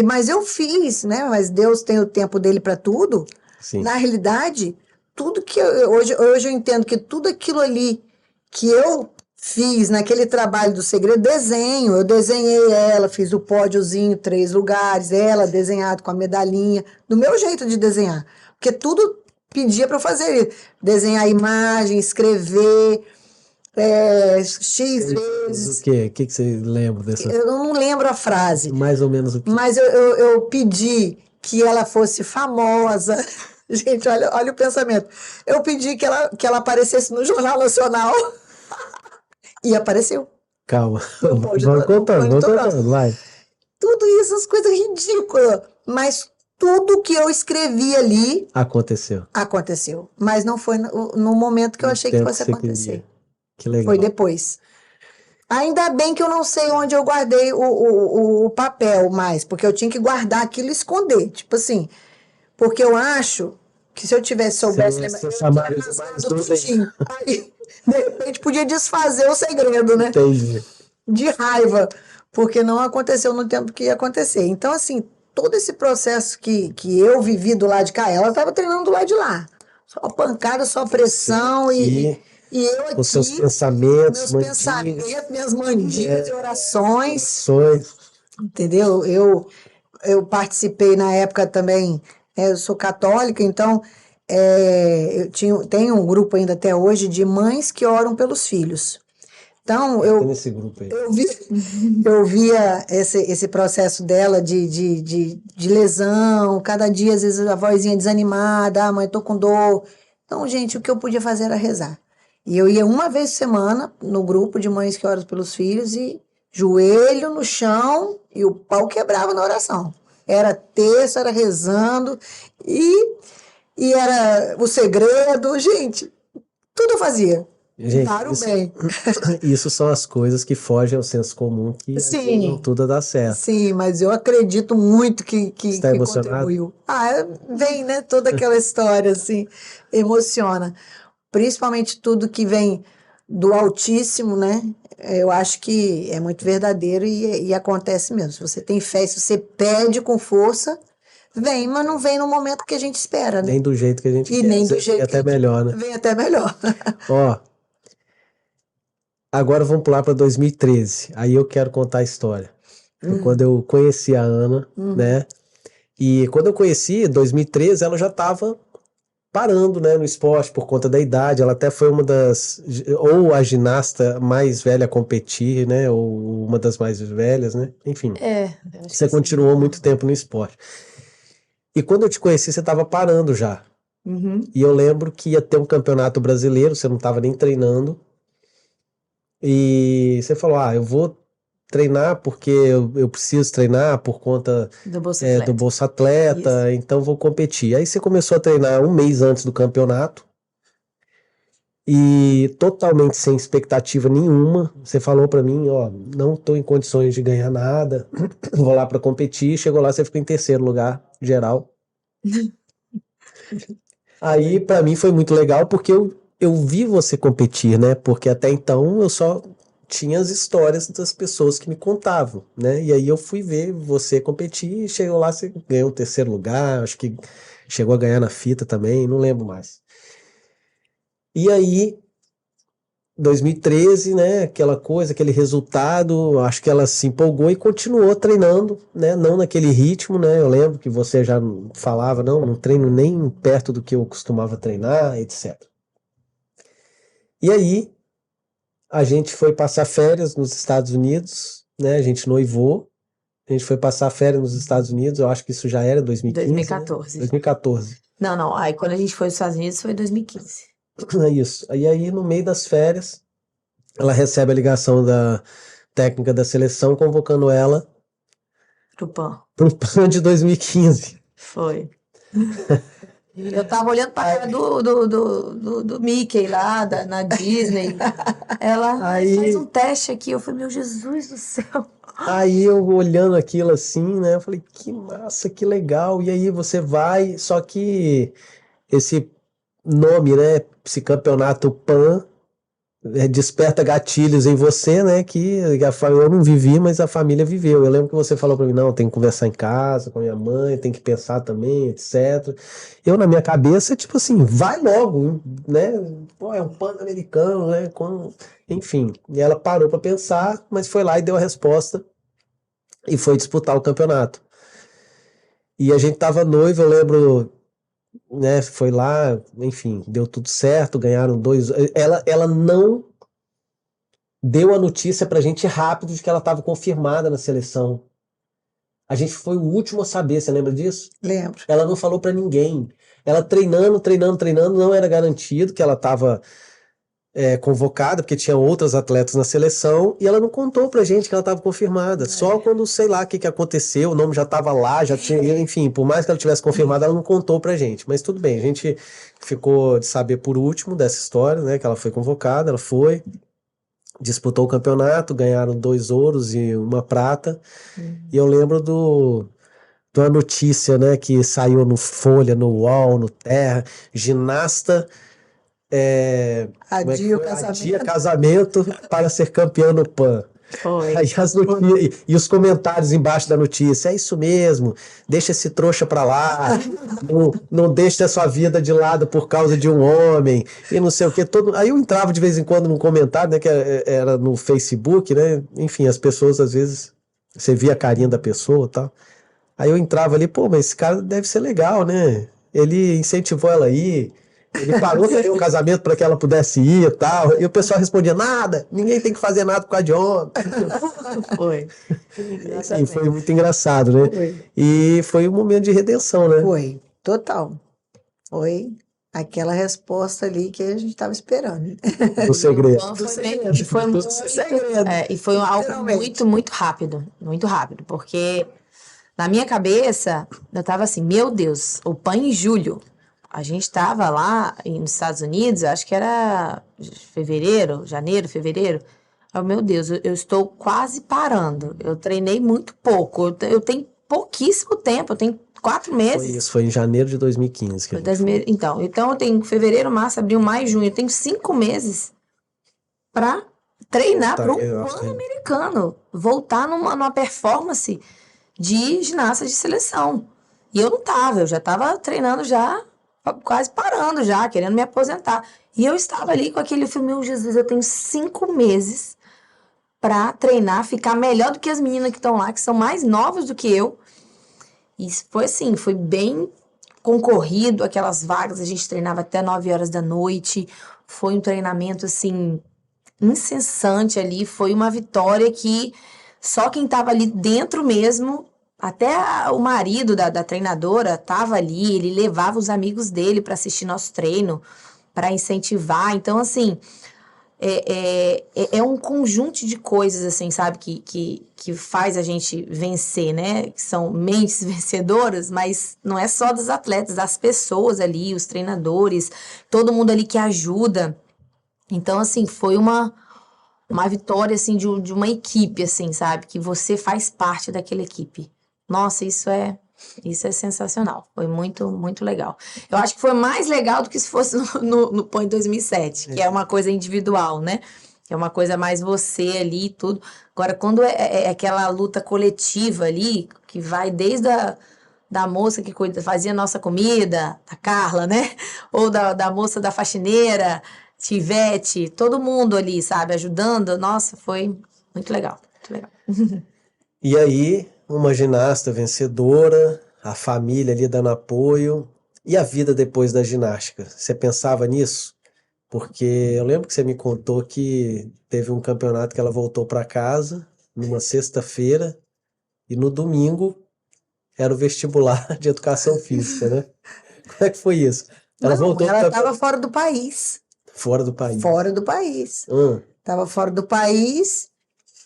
Mas eu fiz, né? Mas Deus tem o tempo dele para tudo. Sim. Na realidade, tudo que hoje eu entendo que tudo aquilo ali que eu fiz naquele trabalho do Segredo, eu desenhei ela, fiz o pódiozinho, 3 lugares, ela desenhado com a medalhinha, do meu jeito de desenhar. Porque tudo pedia para eu fazer isso. Desenhar a imagem, escrever, X vezes. O quê? O que você lembra dessa? Eu não lembro a frase. Mais ou menos o que? Mas eu pedi que ela fosse famosa. Gente, olha o pensamento. Eu pedi que ela aparecesse no Jornal Nacional e apareceu. Calma. Não pode, Vamos contando, vamos monitorar. contando, vai. Tudo isso, as coisas ridículas. Mas tudo que eu escrevi ali Aconteceu. aconteceu. Mas não foi no momento que eu No achei que tempo fosse você acontecer. queria. Que legal. Foi depois. Ainda bem que eu não sei onde eu guardei o papel mais, porque eu tinha que guardar aquilo e esconder. Tipo assim, porque eu acho que se eu soubesse lembrar, eu tinha mais rasgado dúvida aí. tudinho. Aí, de repente, podia desfazer o segredo, né? Entendi. De raiva, porque não aconteceu no tempo que ia acontecer. Então, assim, todo esse processo que eu vivi do lado de cá, ela estava treinando do lado de lá. Só pancada, só pressão E eu aqui, os seus pensamentos, meus pensamentos, minhas mandingas de orações, orações. entendeu? Eu participei na época também, eu sou católica, então tenho um grupo ainda até hoje de mães que oram pelos filhos. Então, Tô nesse grupo aí. eu via esse processo dela de lesão, cada dia, às vezes, a vozinha desanimada, mãe, tô com dor. Então, gente, o que eu podia fazer era rezar. E eu ia uma vez por semana no grupo de mães que oram pelos filhos e joelho no chão e o pau quebrava na oração. Era terço, era rezando e era o segredo, gente, tudo eu fazia. Gente, Para o bem. isso são as coisas que fogem ao senso comum que ajudam Sim. tudo a dar certo. Sim, mas eu acredito muito que Você tá emocionado? contribuiu. Vem, né? Toda aquela história, assim, emociona. Principalmente tudo que vem do Altíssimo, né? Eu acho que é muito verdadeiro e acontece mesmo. Se você tem fé, se você pede com força, vem, mas não vem no momento que a gente espera, né? Nem do jeito que a gente E quer. nem Às do vezes jeito vem que até melhor, né? vem até melhor. Ó, agora vamos pular para 2013. Aí eu quero contar a história. Foi quando eu conheci a Ana, né? E quando eu conheci, em 2013, ela já estava parando, né, no esporte por conta da idade. Ela até foi uma das, ou a ginasta mais velha a competir, né, ou uma das mais velhas, né? Enfim, Eu acho você que sim. continuou muito tempo no esporte. E quando eu te conheci, você estava parando já. Uhum. E eu lembro que ia ter um campeonato brasileiro, você não estava nem treinando. E você falou: eu vou treinar porque eu preciso treinar por conta Do Bolsa do Atleta. Bolsa Atleta, então vou competir. Aí você começou a treinar um mês antes do campeonato e totalmente sem expectativa nenhuma. Você falou pra mim: não estou em condições de ganhar nada, vou lá para competir. Chegou lá, você ficou em terceiro lugar geral. Aí pra mim foi muito legal porque eu vi você competir, né? Porque até então eu só tinha as histórias das pessoas que me contavam, né? E aí eu fui ver você competir e chegou lá, você ganhou o terceiro lugar, acho que chegou a ganhar na fita também, não lembro mais. E aí, 2013, né? Aquela coisa, aquele resultado, acho que ela se empolgou e continuou treinando, né? Não naquele ritmo, né? Eu lembro que você já falava, não treino nem perto do que eu costumava treinar, etc. E aí, a gente foi passar férias nos Estados Unidos, né? A gente noivou, a gente foi passar férias nos Estados Unidos, eu acho que isso já era 2015, 2014. Né? 2014. Não. Aí quando a gente foi aos Estados Unidos foi 2015. É isso. E aí, no meio das férias, ela recebe a ligação da técnica da seleção convocando ela Pro PAN. pro PAN de 2015. Foi. Eu tava olhando pra cara do Mickey lá, na Disney. Ela faz um teste aqui. Eu falei, meu Jesus do céu. Aí eu olhando aquilo assim, né? Eu falei, que massa, que legal. E aí você vai, só que esse nome, né? Esse campeonato PAN desperta gatilhos em você, né? Que eu não vivi, mas a família viveu. Eu lembro que você falou pra mim, não, tem que conversar em casa com a minha mãe, tem que pensar também, etc. Eu, na minha cabeça, tipo assim, vai logo, né? Pô, é um pan-americano, né? Enfim, e ela parou pra pensar, mas foi lá e deu a resposta e foi disputar o campeonato. E a gente tava noivo, eu lembro, né? Foi lá, enfim, deu tudo certo, ganharam 2. Ela não deu a notícia pra gente rápido de que ela estava confirmada na seleção. A gente foi o último a saber, você lembra disso? Lembro. Ela não falou pra ninguém. Ela treinando, não era garantido que ela estava convocada, porque tinha outras atletas na seleção, e ela não contou pra gente que ela estava confirmada. Só quando, sei lá, o que aconteceu, o nome já estava lá, já tinha, enfim, por mais que ela tivesse confirmado, ela não contou pra gente. Mas tudo bem, a gente ficou de saber por último dessa história, né, que ela foi convocada, ela foi, disputou o campeonato, ganharam 2 ouros e 1 prata, e eu lembro de uma notícia, né, que saiu no Folha, no UOL, no Terra, ginasta como é que Adia o foi? Adia casamento. casamento para ser campeão no PAN. Foi. Aí e os comentários embaixo da notícia, é isso mesmo, deixa esse trouxa pra lá, não deixa a sua vida de lado por causa de um homem, e não sei o que. Aí eu entrava de vez em quando num comentário, né, que era no Facebook, né, enfim, as pessoas às vezes, você via a carinha da pessoa e tal. Aí eu entrava ali, pô, mas esse cara deve ser legal, né? Ele incentivou ela a ir, ele pagou também o casamento para que ela pudesse ir e tal. E o pessoal respondia, nada, ninguém tem que fazer nada por causa de homem. Foi. Enfim, foi muito engraçado, né? E foi um momento de redenção, né? Foi, total. Foi aquela resposta ali que a gente estava esperando. Do segredo. E foi muito, segredo. e foi algo Literalmente. muito, muito rápido, porque na minha cabeça eu tava assim, meu Deus, o PAN em julho. A gente tava lá nos Estados Unidos, acho que era janeiro, fevereiro. Meu Deus, eu estou quase parando. Eu treinei muito pouco. Eu tenho pouquíssimo tempo, eu tenho 4 Foi meses. isso, foi em janeiro de 2015 que a gente foi. Então eu tenho fevereiro, março, abril, maio, junho. Eu tenho 5 meses para treinar para o Pan-Americano. Voltar numa performance de ginasta de seleção. E eu não tava, eu já tava treinando já, quase parando já, querendo me aposentar. E eu estava ali com aquele filme, meu Jesus, eu tenho 5 meses para treinar, ficar melhor do que as meninas que estão lá, que são mais novas do que eu. E foi assim, foi bem concorrido, aquelas vagas, a gente treinava até 9 horas da noite. Foi um treinamento, assim, incessante ali. Foi uma vitória que só quem estava ali dentro mesmo, até o marido da treinadora estava ali, ele levava os amigos dele para assistir nosso treino, para incentivar. Então, assim, é um conjunto de coisas, assim, sabe, que faz a gente vencer, né? Que são mentes vencedoras, mas não é só dos atletas, das pessoas ali, os treinadores, todo mundo ali que ajuda. Então, assim, foi uma vitória, assim, de uma equipe, assim, sabe? Que você faz parte daquela equipe. Nossa, isso é sensacional. Foi muito, muito legal. Eu acho que foi mais legal do que se fosse no PAN em 2007, que é uma coisa individual, né? É uma coisa mais você ali e tudo. Agora, quando é aquela luta coletiva ali, que vai desde da moça que fazia nossa comida, a Carla, né? Ou da moça da faxineira, Tivete, todo mundo ali, sabe? Ajudando. Nossa, foi muito legal. Muito legal. E aí, uma ginasta vencedora, a família ali dando apoio, e a vida depois da ginástica? Você pensava nisso? Porque eu lembro que você me contou que teve um campeonato que ela voltou para casa numa sexta-feira e no domingo era o vestibular de educação física, né? Como é que foi isso? Ela voltou Ela estava fora do país. fora do país. Fora do país. Estava fora do país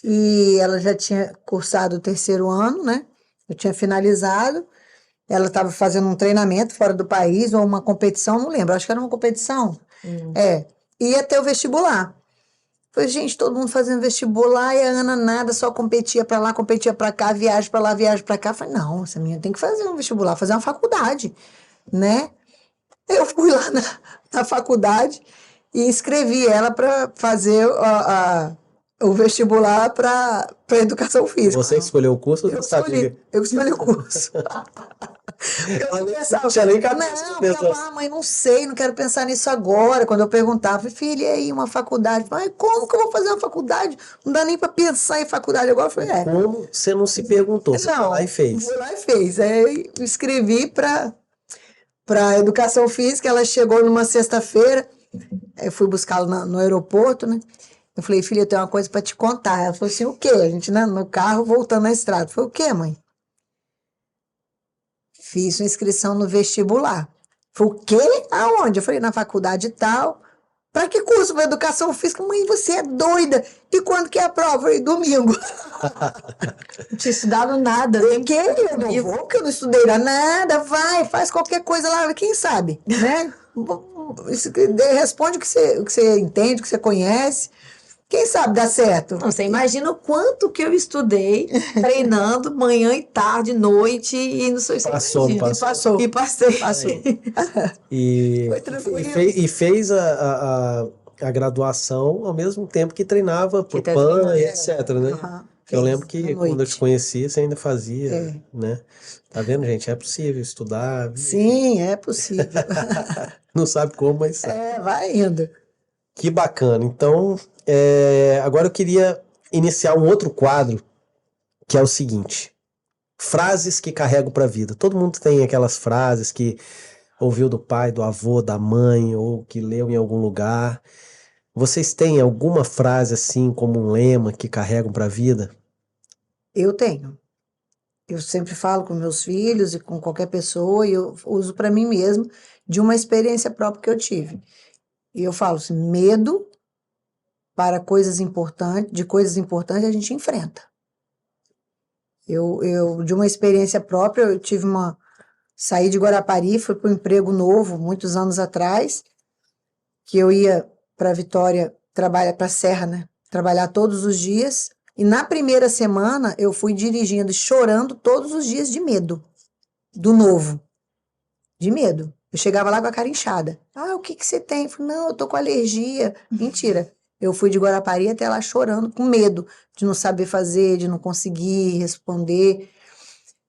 e ela já tinha cursado o 3º ano, né? Eu tinha finalizado. Ela estava fazendo um treinamento fora do país ou uma competição, não lembro. Acho que era uma competição. Ia ter o vestibular. Falei, gente, todo mundo fazendo vestibular e a Ana nada, só competia pra lá, competia pra cá, viagem pra lá, viagem pra cá. Falei, não, essa menina tem que fazer um vestibular, fazer uma faculdade, né? Eu fui lá na faculdade e inscrevi ela para fazer o vestibular para educação física. Você que escolheu o curso ou Eu você sabia? Eu escolhi o curso. Ela não tinha nem cabeça pra pensar. Não, mãe, não sei, não quero pensar nisso agora. Quando eu perguntava, falei, filha, e aí, uma faculdade? Mas como que eu vou fazer uma faculdade? Não dá nem para pensar em faculdade agora. Eu falei, Como você não se perguntou? Você foi lá e fez. Fui lá e fez. Aí eu escrevi para educação física, ela chegou numa sexta-feira, eu fui buscá-la no aeroporto, né? Eu falei, filha, eu tenho uma coisa para te contar. Ela falou assim, o quê? A gente no carro voltando na estrada. Eu falei, o quê, mãe? Fiz uma inscrição no vestibular. Falei, o quê? Aonde? Eu falei, na faculdade e tal. Para que curso? Para educação física? Mãe, você é doida. E quando que é a prova? Eu falei, domingo. Não tinha estudado nada. Por quê? Eu não vou, porque eu não estudei nada. Vai, faz qualquer coisa lá, quem sabe, né? Responde o que você entende, o que você conhece. Quem sabe dá certo. Não, você imagina o quanto que eu estudei, treinando manhã e tarde, noite, e não sei se Passou, não imagina. passou? E passei. Passou. E, Foi tranquilo. e fez a graduação ao mesmo tempo que treinava por tá PAN treinando. e etc, né? Aham, Eu fez lembro à que quando eu te noite. conheci, você ainda fazia, É. né? Tá vendo, gente? É possível estudar. Sim, é possível. Não sabe como, mas sabe. Vai indo. Que bacana. Então, agora eu queria iniciar um outro quadro, que é o seguinte: frases que carrego para a vida. Todo mundo tem aquelas frases que ouviu do pai, do avô, da mãe, ou que leu em algum lugar. Vocês têm alguma frase assim, como um lema, que carregam para a vida? Eu tenho. Eu sempre falo com meus filhos e com qualquer pessoa, e eu uso para mim mesmo, de uma experiência própria que eu tive. E eu falo assim, medo para coisas importantes, de coisas importantes a gente enfrenta. De uma experiência própria, saí de Guarapari, fui para um emprego novo, muitos anos atrás, que eu ia para Vitória, trabalhar para a Serra, né? Trabalhar todos os dias. E na primeira semana, eu fui dirigindo e chorando todos os dias de medo, do novo, de medo. Eu chegava lá com a cara inchada. Ah, o que que você tem? Eu falei, não, eu tô com alergia. Mentira. Eu fui de Guarapari até lá chorando, com medo de não saber fazer, de não conseguir responder.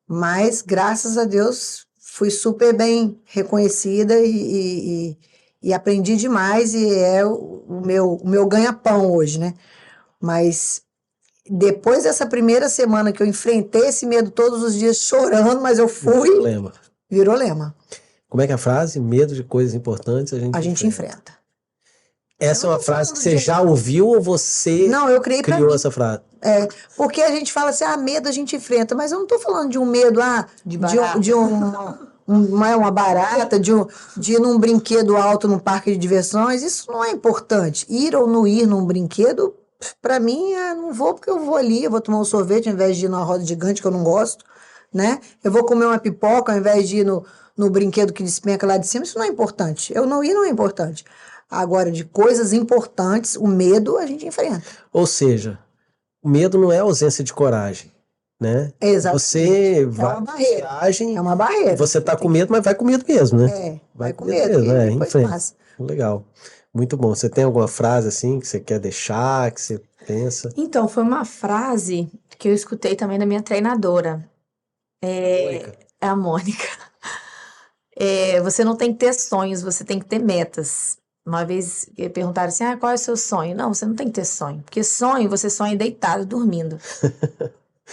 Mas, graças a Deus, fui super bem reconhecida e aprendi demais e é o meu ganha-pão hoje, né? Mas depois dessa primeira semana que eu enfrentei esse medo todos os dias chorando, mas eu fui, Lema. virou lema. Como é que é a frase? Medo de coisas importantes A gente enfrenta. Essa é Eu uma não tô frase falando que você de- já ouviu ou você Não, eu criei pra criou mim. essa frase? Porque a gente fala assim, medo a gente enfrenta, mas eu não tô falando de um medo, De uma barata, de ir num brinquedo alto num parque de diversões, isso não é importante. Ir ou não ir num brinquedo, pra mim, não vou porque eu vou ali, eu vou tomar um sorvete ao invés de ir numa roda gigante que eu não gosto, né? Eu vou comer uma pipoca ao invés de ir no brinquedo que despenca lá de cima, isso não é importante. Eu não ir não é importante. Agora, de coisas importantes, o medo a gente enfrenta. Ou seja, o medo não é ausência de coragem, né? Exatamente. Você vai uma na barreira. viagem, É uma barreira. você tá com medo, mas vai com medo mesmo, né? Vai com medo medo, mesmo, e em depois frente. passa. Legal. Muito bom. Você tem alguma frase assim que você quer deixar, que você pensa? Então, foi uma frase que eu escutei também da minha treinadora, Mônica. é a Mônica. Você não tem que ter sonhos, você tem que ter metas. Uma vez perguntaram assim, qual é o seu sonho? Não, você não tem que ter sonho, porque sonho, você sonha deitado, dormindo.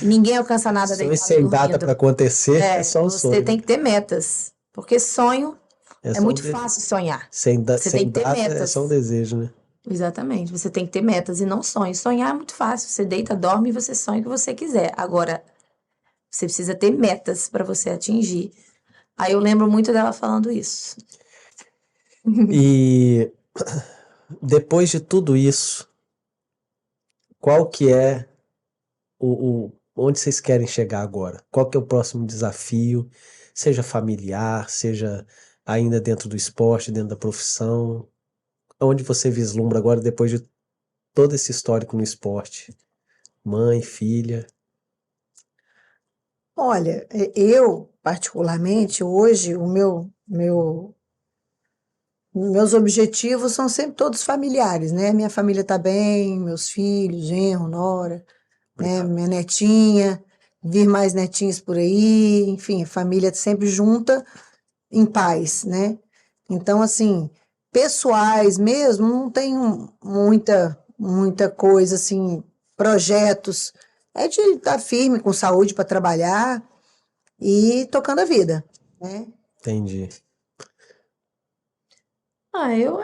E ninguém alcança nada Sonho deitado, sem data dormindo. para acontecer é só um Você sonho. tem que ter metas, porque sonho é só muito um fácil sonhar. Sem Você tem que ter data é metas. só um desejo, né? Exatamente, você tem que ter metas e não sonhos. Sonhar é muito fácil, você deita, dorme e você sonha o que você quiser. Agora, você precisa ter metas para você atingir. Aí eu lembro muito dela falando isso. E depois de tudo isso, qual que é onde vocês querem chegar agora? Qual que é o próximo desafio? Seja familiar, seja ainda dentro do esporte, dentro da profissão. Onde você vislumbra agora, depois de todo esse histórico no esporte? Mãe, filha. Olha, eu, particularmente, hoje, meus objetivos são sempre todos familiares, né? Minha família tá bem, meus filhos, genro, nora, né? Minha netinha, vir mais netinhos por aí, enfim, a família sempre junta, em paz, né? Então, assim, pessoais mesmo, não tenho muita coisa, assim, projetos. É de estar firme, com saúde para trabalhar e tocando a vida, né? Entendi. Eu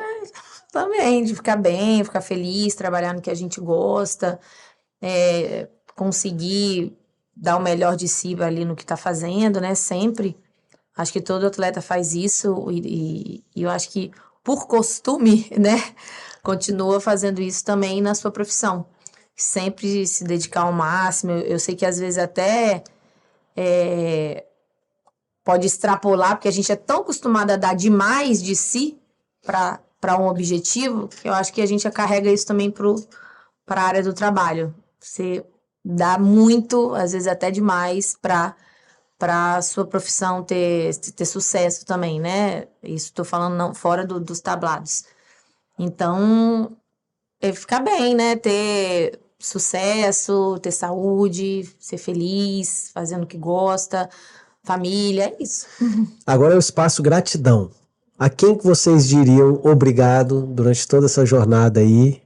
também, de ficar bem, ficar feliz, trabalhar no que a gente gosta, conseguir dar o melhor de si ali no que tá fazendo, né? Sempre. Acho que todo atleta faz isso e eu acho que por costume, né, continua fazendo isso também na sua profissão. Sempre se dedicar ao máximo. Eu sei que às vezes até pode extrapolar, porque a gente é tão acostumado a dar demais de si para um objetivo, que eu acho que a gente carrega isso também para a área do trabalho. Você dá muito, às vezes até demais, para a sua profissão ter sucesso também, né? Isso estou falando não, fora dos tablados. Então, é ficar bem, né? Ter sucesso, ter saúde, ser feliz, fazendo o que gosta, família, é isso. Agora é o espaço gratidão. A quem que vocês diriam obrigado durante toda essa jornada aí?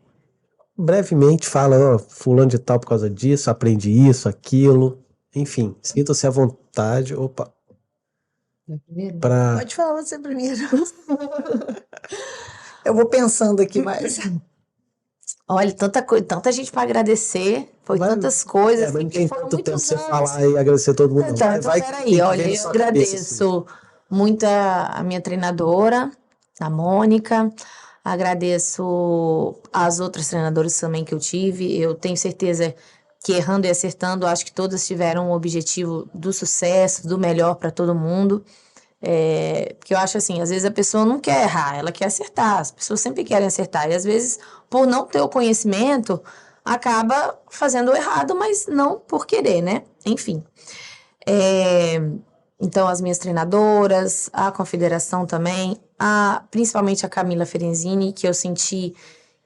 Brevemente fala, ó, fulano de tal por causa disso, aprendi isso, aquilo. Enfim, sintam-se à vontade. Opa. Pode falar você primeiro. Eu vou pensando aqui mais. Olha, tanta gente para agradecer, foi tantas coisas. Mas não tem foram tanto tempo muitos você anos. falar e agradecer todo mundo. Então, Não. Vai peraí, que olha, vem na eu sua cabeça, agradeço muito a minha treinadora, a Mônica, agradeço as outras treinadoras também que eu tive. Eu tenho certeza que errando e acertando, acho que todas tiveram o objetivo do sucesso, do melhor para todo mundo. Porque eu acho assim, às vezes a pessoa não quer errar, ela quer acertar. As pessoas sempre querem acertar. E às vezes, por não ter o conhecimento, acaba fazendo o errado, mas não por querer, né? Enfim. Então, as minhas treinadoras, a confederação também, principalmente a Camila Ferenzini, que eu senti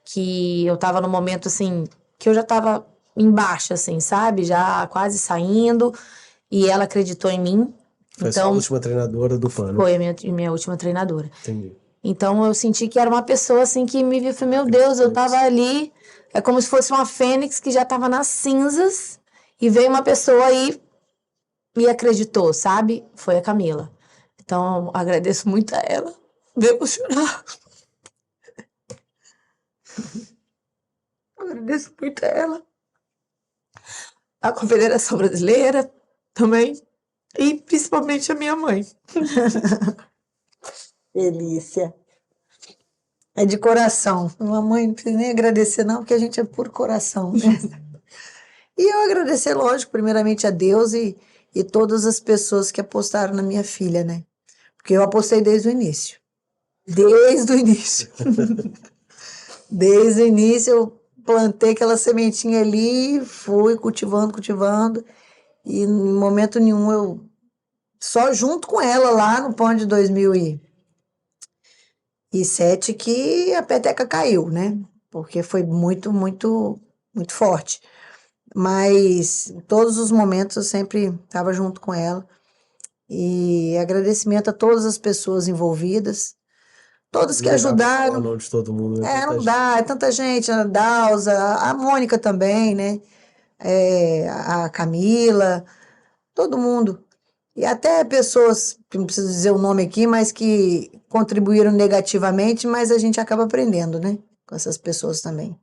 que eu tava no momento, assim, que eu já tava embaixo, assim, sabe? Já quase saindo, e ela acreditou em mim. Foi só a última treinadora do PAN, né? Foi a minha última treinadora. Entendi. Então, eu senti que era uma pessoa, assim, que me viu e falei, meu Deus, eu tava ali, é como se fosse uma fênix que já tava nas cinzas, e veio uma pessoa aí e acreditou, sabe? Foi a Camila. Então, agradeço muito a ela. Devo chorar. Agradeço muito a ela. A Confederação Brasileira também. E principalmente a minha mãe. Delícia. É de coração. Mamãe não precisa nem agradecer, não, porque a gente é puro coração, né? E eu agradecer, lógico, primeiramente a Deus e todas as pessoas que apostaram na minha filha, né? Porque eu apostei desde o início. Desde o início. Desde o início eu plantei aquela sementinha ali, fui cultivando. E em momento nenhum eu... Só junto com ela lá no PAN de 2007 que a peteca caiu, né? Porque foi muito, muito, muito forte. Mas em todos os momentos eu sempre estava junto com ela. E agradecimento a todas as pessoas envolvidas, todas que ajudaram. O nome de todo mundo, né? Não dá, é tanta gente, a Dalza, a Mônica também, né? A Camila, todo mundo. E até pessoas, que não preciso dizer o nome aqui, mas que contribuíram negativamente, mas a gente acaba aprendendo, né? Com essas pessoas também.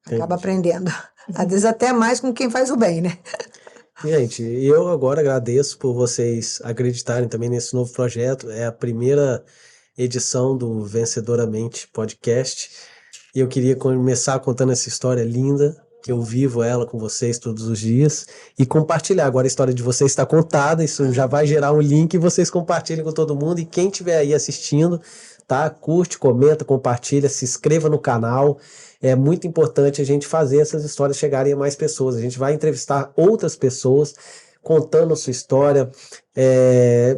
Acaba aprendendo. Às vezes até mais com quem faz o bem, né? Gente, eu agora agradeço por vocês acreditarem também nesse novo projeto. É a primeira edição do Vencedoramente Podcast. E eu queria começar contando essa história linda, que eu vivo ela com vocês todos os dias, e compartilhar. Agora a história de vocês está contada, isso já vai gerar um link e vocês compartilhem com todo mundo. E quem estiver aí assistindo, tá? Curte, comenta, compartilha, se inscreva no canal. É muito importante a gente fazer essas histórias chegarem a mais pessoas. A gente vai entrevistar outras pessoas contando a sua história.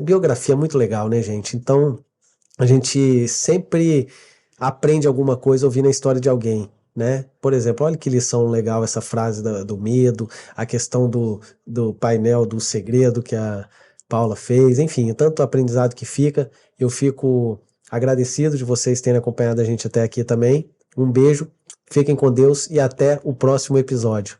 Biografia é muito legal, né, gente? Então, a gente sempre aprende alguma coisa ouvindo a história de alguém, né? Por exemplo, olha que lição legal essa frase do medo, a questão do painel do segredo que a Paula fez. Enfim, tanto aprendizado que fica. Eu fico agradecido de vocês terem acompanhado a gente até aqui também. Um beijo. Fiquem com Deus e até o próximo episódio.